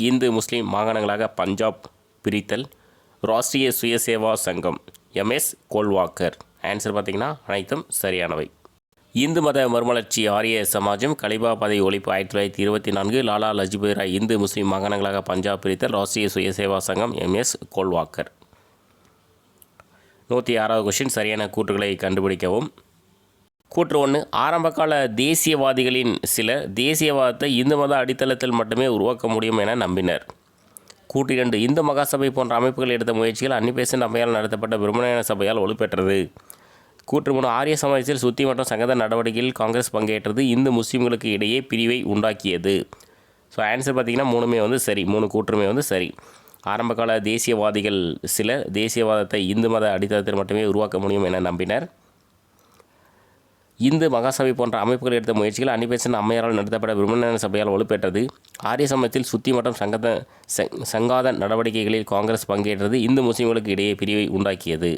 இந்து முஸ்லீம் மாகாணங்களாக பஞ்சாப் பிரித்தல், ராஷ்ட்ரிய சுயசேவா சங்கம், எம்எஸ் கோல்வாக்கர். ஆன்சர் பார்த்திங்கன்னா அனைத்தும் சரியானவை. இந்து மத மறுமலர்ச்சி ஆரிய சமாஜம், கலிபா பதவி ஒழிப்பு 1924. லாலா லஜ்பதி ராய் இந்து முஸ்லீம் மாகாணங்களாக பஞ்சாப் பிரித்தல், ராஷ்ட்ரிய சுயசேவா சங்கம், எம்எஸ் கோல்வாக்கர். 106வது கொஸ்டின் சரியான கூற்றுகளை கண்டுபிடிக்கவும். கூற்று 1 ஆரம்பகால தேசியவாதிகளின் சிலர் தேசியவாதத்தை இந்து மத அடித்தளத்தில் மட்டுமே உருவாக்க முடியும் என நம்பினர். கூற்று 2 இந்து மகாசபை போன்ற அமைப்புகள் எடுத்த முயற்சிகள் அன்னி பெசன்ட் அம்மையால் நடத்தப்பட்ட பிரம்மஞான சபையால் வலுப்பெற்றது. கூற்று 3 ஆரிய சமாஜத்தில் சுத்தி மற்றும் சங்கத நடவடிக்கையில் காங்கிரஸ் பங்கேற்றது இந்து முஸ்லீம்களுக்கு இடையே பிரிவை உண்டாக்கியது. ஸோ ஆன்சர் பார்த்திங்கன்னா 3மே வந்து சரி. 3 கூற்றுமே வந்து சரி. ஆரம்பகால தேசியவாதிகள் சிலர் தேசியவாதத்தை இந்து மத அடித்தளத்தில் மட்டுமே உருவாக்க முடியும் என நம்பினர். இந்து மகாசபை போன்ற அமைப்புகள் எடுத்த முயற்சிகள் அன்னி பெசன்ட் அம்மையாரால் நடத்தப்பட்ட பிரம்மஞான சபையால் வலுப்பெற்றது. ஆரிய சமயத்தில் சுத்தி மற்றும் சங்காத நடவடிக்கைகளில் காங்கிரஸ் பங்கேற்றது இந்து முஸ்லீம்களுக்கு இடையே பிரிவை உண்டாக்கியது.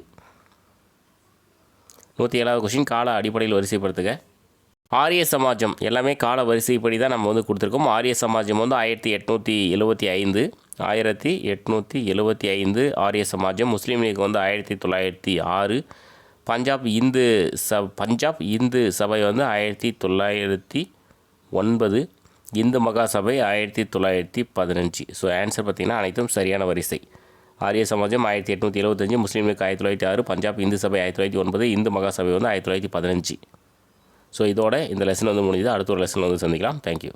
107வது கொஸ்டின் கால அடிப்படையில் வரிசைப்படுத்துக. ஆரிய சமாஜம் எல்லாமே கால வரிசைப்படி தான் நம்ம வந்து கொடுத்துருக்கோம். ஆரிய சமாஜம் வந்து 1875. 1875 ஆரிய சமாஜம். முஸ்லீம் லீக் வந்து 1906. பஞ்சாப் இந்து சபை வந்து 1909. இந்து மகாசபை 1915. ஸோ ஆன்சர் பார்த்திங்கன்னா அனைத்தும் சரியான வரிசை. ஆரிய சமாஜம் 1875, முஸ்லீம் லீக் 1906, பஞ்சாப் இந்து சபை 1909, இந்து மகாசபை வந்து 1915. ஸோ இதோட இந்த லெசன் வந்து முடியுது. அடுத்த ஒரு லெசன் வந்து சந்திக்கலாம். தேங்க்யூ.